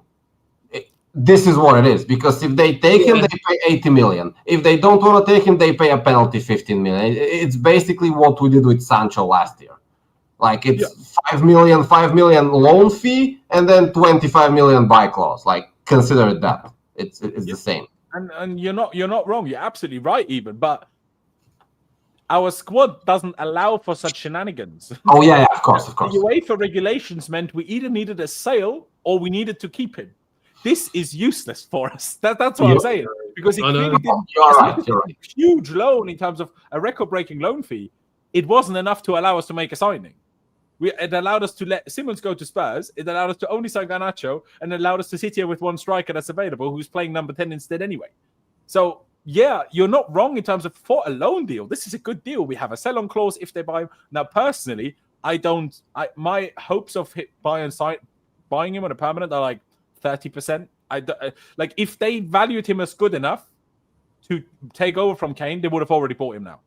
This is what it is, because if they take him, they pay 80 million. If they don't want to take him, they pay a penalty 15 million. It's basically what we did with Sancho last year. Like, it's 5 million loan fee and then 25 million buy clause. Like, consider it that. It's the same. And you're not wrong. You're absolutely right, even. But our squad doesn't allow for such shenanigans. Oh yeah, of course. The UEFA regulations meant we either needed a sale or we needed to keep him. This is useless for us. That's what I'm saying. Because it clearly didn't. You're right. Huge loan in terms of a record-breaking loan fee. It wasn't enough to allow us to make a signing. It allowed us to let Simmons go to Spurs. It allowed us to only sign Garnacho, and it allowed us to sit here with one striker that's available who's playing number 10 instead anyway. So, yeah, you're not wrong in terms of for a loan deal. This is a good deal. We have a sell-on clause if they buy him. Now, personally, my hopes of Bayern buying him on a permanent are like 30%. Like, if they valued him as good enough to take over from Kane, they would have already bought him now.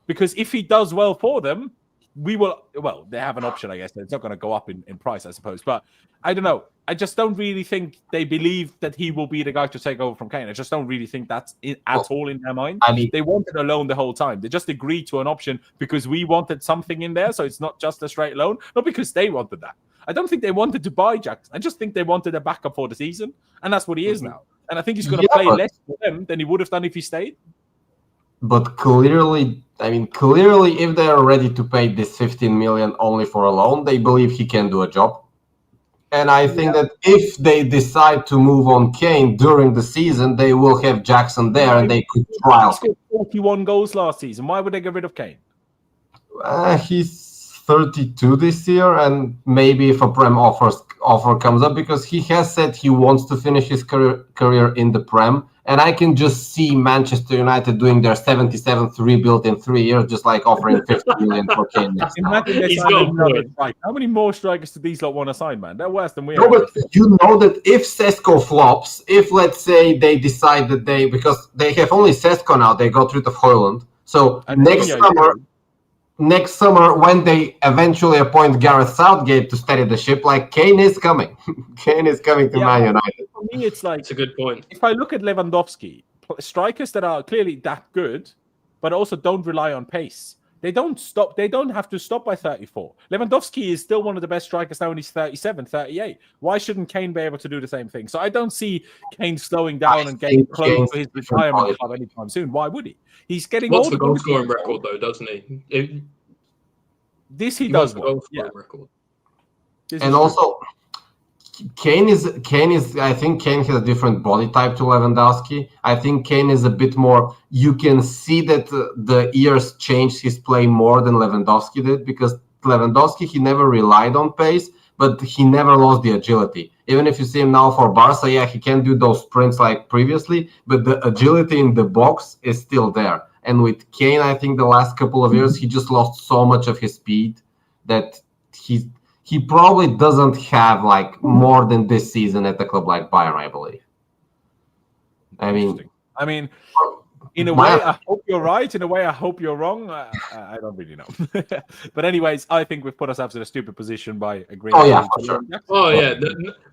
Because if he does well for them, we will. Well, they have an option, I guess. It's not going to go up in price, I suppose. But I don't know. I just don't really think they believe that he will be the guy to take over from Kane. I just don't really think that's at all in their mind. I mean, they wanted a loan the whole time. They just agreed to an option because we wanted something in there. So it's not just a straight loan. Not because they wanted that. I don't think they wanted to buy Jackson. I just think they wanted a backup for the season. And that's what he is now. And I think he's going to play less for them than he would have done if he stayed. But clearly, if they are ready to pay this 15 million only for a loan, they believe he can do a job. And I think that if they decide to move on Kane during the season, they will have Jackson there and they could trial. He scored 41 goals last season. Why would they get rid of Kane? He's 32 this year, and maybe if a Prem offer comes up, because he has said he wants to finish his career in the Prem, And I can just see Manchester United doing their 77th rebuild in 3 years, just like offering 50 million for Kane next time. Imagine they He's sign got a another point. strike. How many more strikers do these lot want to sign, man? They're worse than we No, are. but you know that if Sesko flops, if let's say they decide that because they have only Sesko now, they got rid of Højlund. So And next summer, when they eventually appoint Gareth Southgate to steady the ship, like Kane is coming. Kane is coming to Man United. For me, it's like, It's a good point. if I look at Lewandowski, strikers that are clearly that good, but also don't rely on pace. They don't stop. They don't have to stop by 34. Lewandowski is still one of the best strikers now when he's 37, 38. Why shouldn't Kane be able to do the same thing? So I don't see Kane slowing down and getting close to his retirement club anytime soon. Why would he? He's getting What's all the the goal scoring record though, doesn't he? This he What's does. the goal Well. Yeah. scoring record? This And is also, Kane is. I think Kane has a different body type to Lewandowski. I think Kane is a bit more. You can see that the years changed his play more than Lewandowski did, because Lewandowski, he never relied on pace, but he never lost the agility. Even if you see him now for Barca, yeah, he can't do those sprints like previously, but the agility in the box is still there. And with Kane, I think the last couple of years, he just lost so much of his speed that he probably doesn't have like more than this season at a club like Bayern, I believe. I mean, in a way, I hope you're right. In a way, I hope you're wrong. I don't really know. But anyways, I think we've put ourselves in a stupid position by agreeing. Oh yeah, for sure. Oh yeah.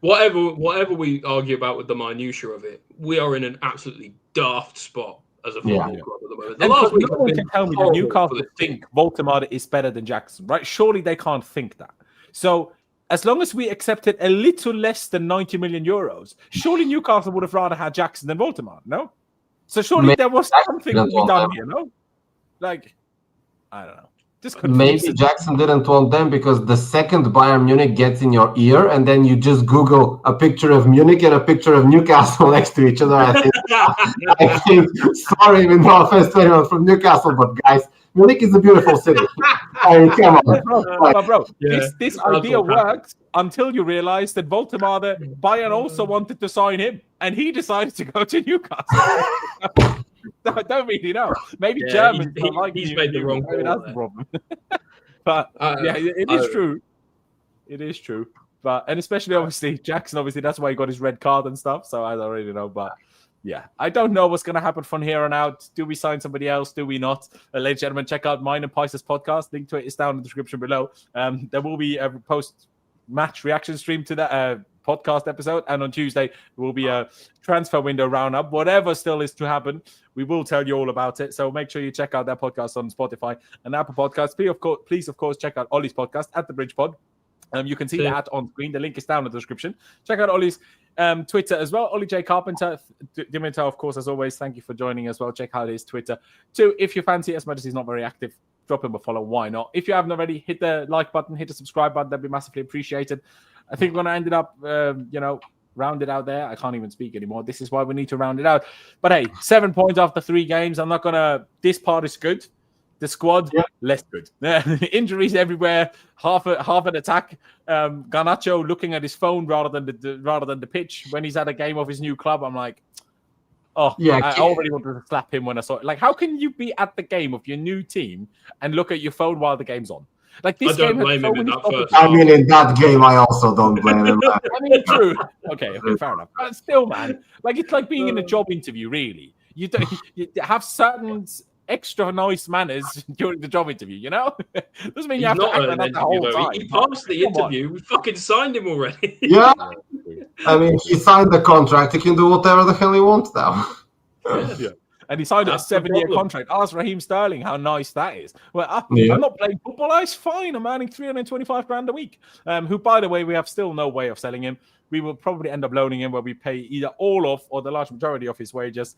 Whatever we argue about with the minutiae of it, we are in an absolutely daft spot as a football club at the moment. And no one can tell me that Newcastle think Voldemort is better than Jackson, right? Surely they can't think that. So as long as we accepted a little less than 90 million euros, surely Newcastle would have rather had Jackson than Voldemort, no? So surely there was something to be done here, no? Like, I don't know. Just maybe Jackson didn't want them because the second Bayern Munich gets in your ear, and then you just Google a picture of Munich and a picture of Newcastle next to each other. I think sorry, no offense to anyone from Newcastle, but guys, Munich is a beautiful city. I mean, come on. Bro, this idea worked until you realize that Voldemort, Bayern also wanted to sign him, and he decided to go to Newcastle. I don't really know. Maybe Germans he's made the wrong call. That's the problem. But it is true. It is true. But and especially obviously Jackson, obviously that's why he got his red card and stuff. So I don't really know. But yeah, I don't know what's going to happen from here on out. Do we sign somebody else? Do we not? Ladies and gentlemen, check out mine and Pice's podcast. Link to it is down in the description below. There will be a post-match reaction stream to that podcast episode, and on Tuesday there will be a transfer window roundup. Whatever still is to happen, we will tell you all about it. So make sure you check out that podcast on Spotify and Apple Podcasts. Please, of course, check out Ollie's podcast at the Bridge Pod. You can see that on screen. The link is down in the description. Check out Ollie's Twitter as well. Ollie J Carpenter, Dimitar, of course, as always. Thank you for joining as well. Check out his Twitter too. If you fancy, as much as he's not very active, drop him a follow. Why not? If you haven't already, hit the like button, hit the subscribe button. That'd be massively appreciated. I think we're going to end it up, round it out there. I can't even speak anymore. This is why we need to round it out. But hey, 7 points after 3 games. I'm not going to... This part is good. The squad, less good. Injuries everywhere. Half an attack. Garnacho looking at his phone rather than the pitch. When he's at a game of his new club, I'm like, I already wanted to slap him when I saw it. Like, how can you be at the game of your new team and look at your phone while the game's on? Like this game has so many stoppage. I mean, in that game, I also don't blame him. I mean, true. Okay, fair enough. But still, man, like it's like being in a job interview. Really, you have certain extra nice manners during the job interview. You know, doesn't mean you have to act like that the whole time. He passed the interview. We fucking signed him already. Yeah, I mean, he signed the contract. He can do whatever the hell he wants now. Yeah. And he signed a 7-year contract. Ask Raheem Sterling how nice that is. Well, I'm not playing football. It's fine. I'm earning 325 grand a week. Who, by the way, we have still no way of selling him. We will probably end up loaning him where we pay either all of or the large majority of his wages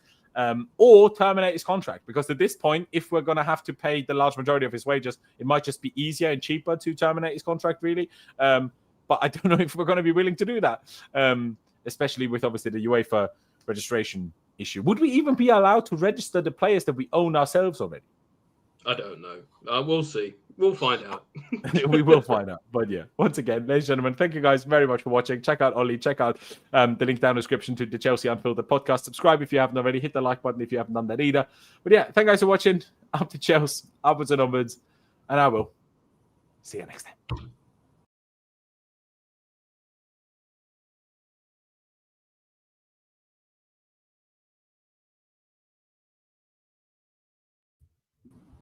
or terminate his contract. Because at this point, if we're going to have to pay the large majority of his wages, it might just be easier and cheaper to terminate his contract, really. But I don't know if we're going to be willing to do that, especially with, obviously, the UEFA registration issue. Would we even be allowed to register the players that we own ourselves already? I don't know. We'll see. We'll find out. We will find out. But yeah, once again, ladies and gentlemen, thank you guys very much for watching. Check out Ollie. Check out the link down in the description to the Chelsea Unfiltered podcast. Subscribe if you haven't already. Hit the like button if you haven't done that either. But yeah, thank you guys for watching. Up to Chelsea, upwards and onwards. And I will see you next time.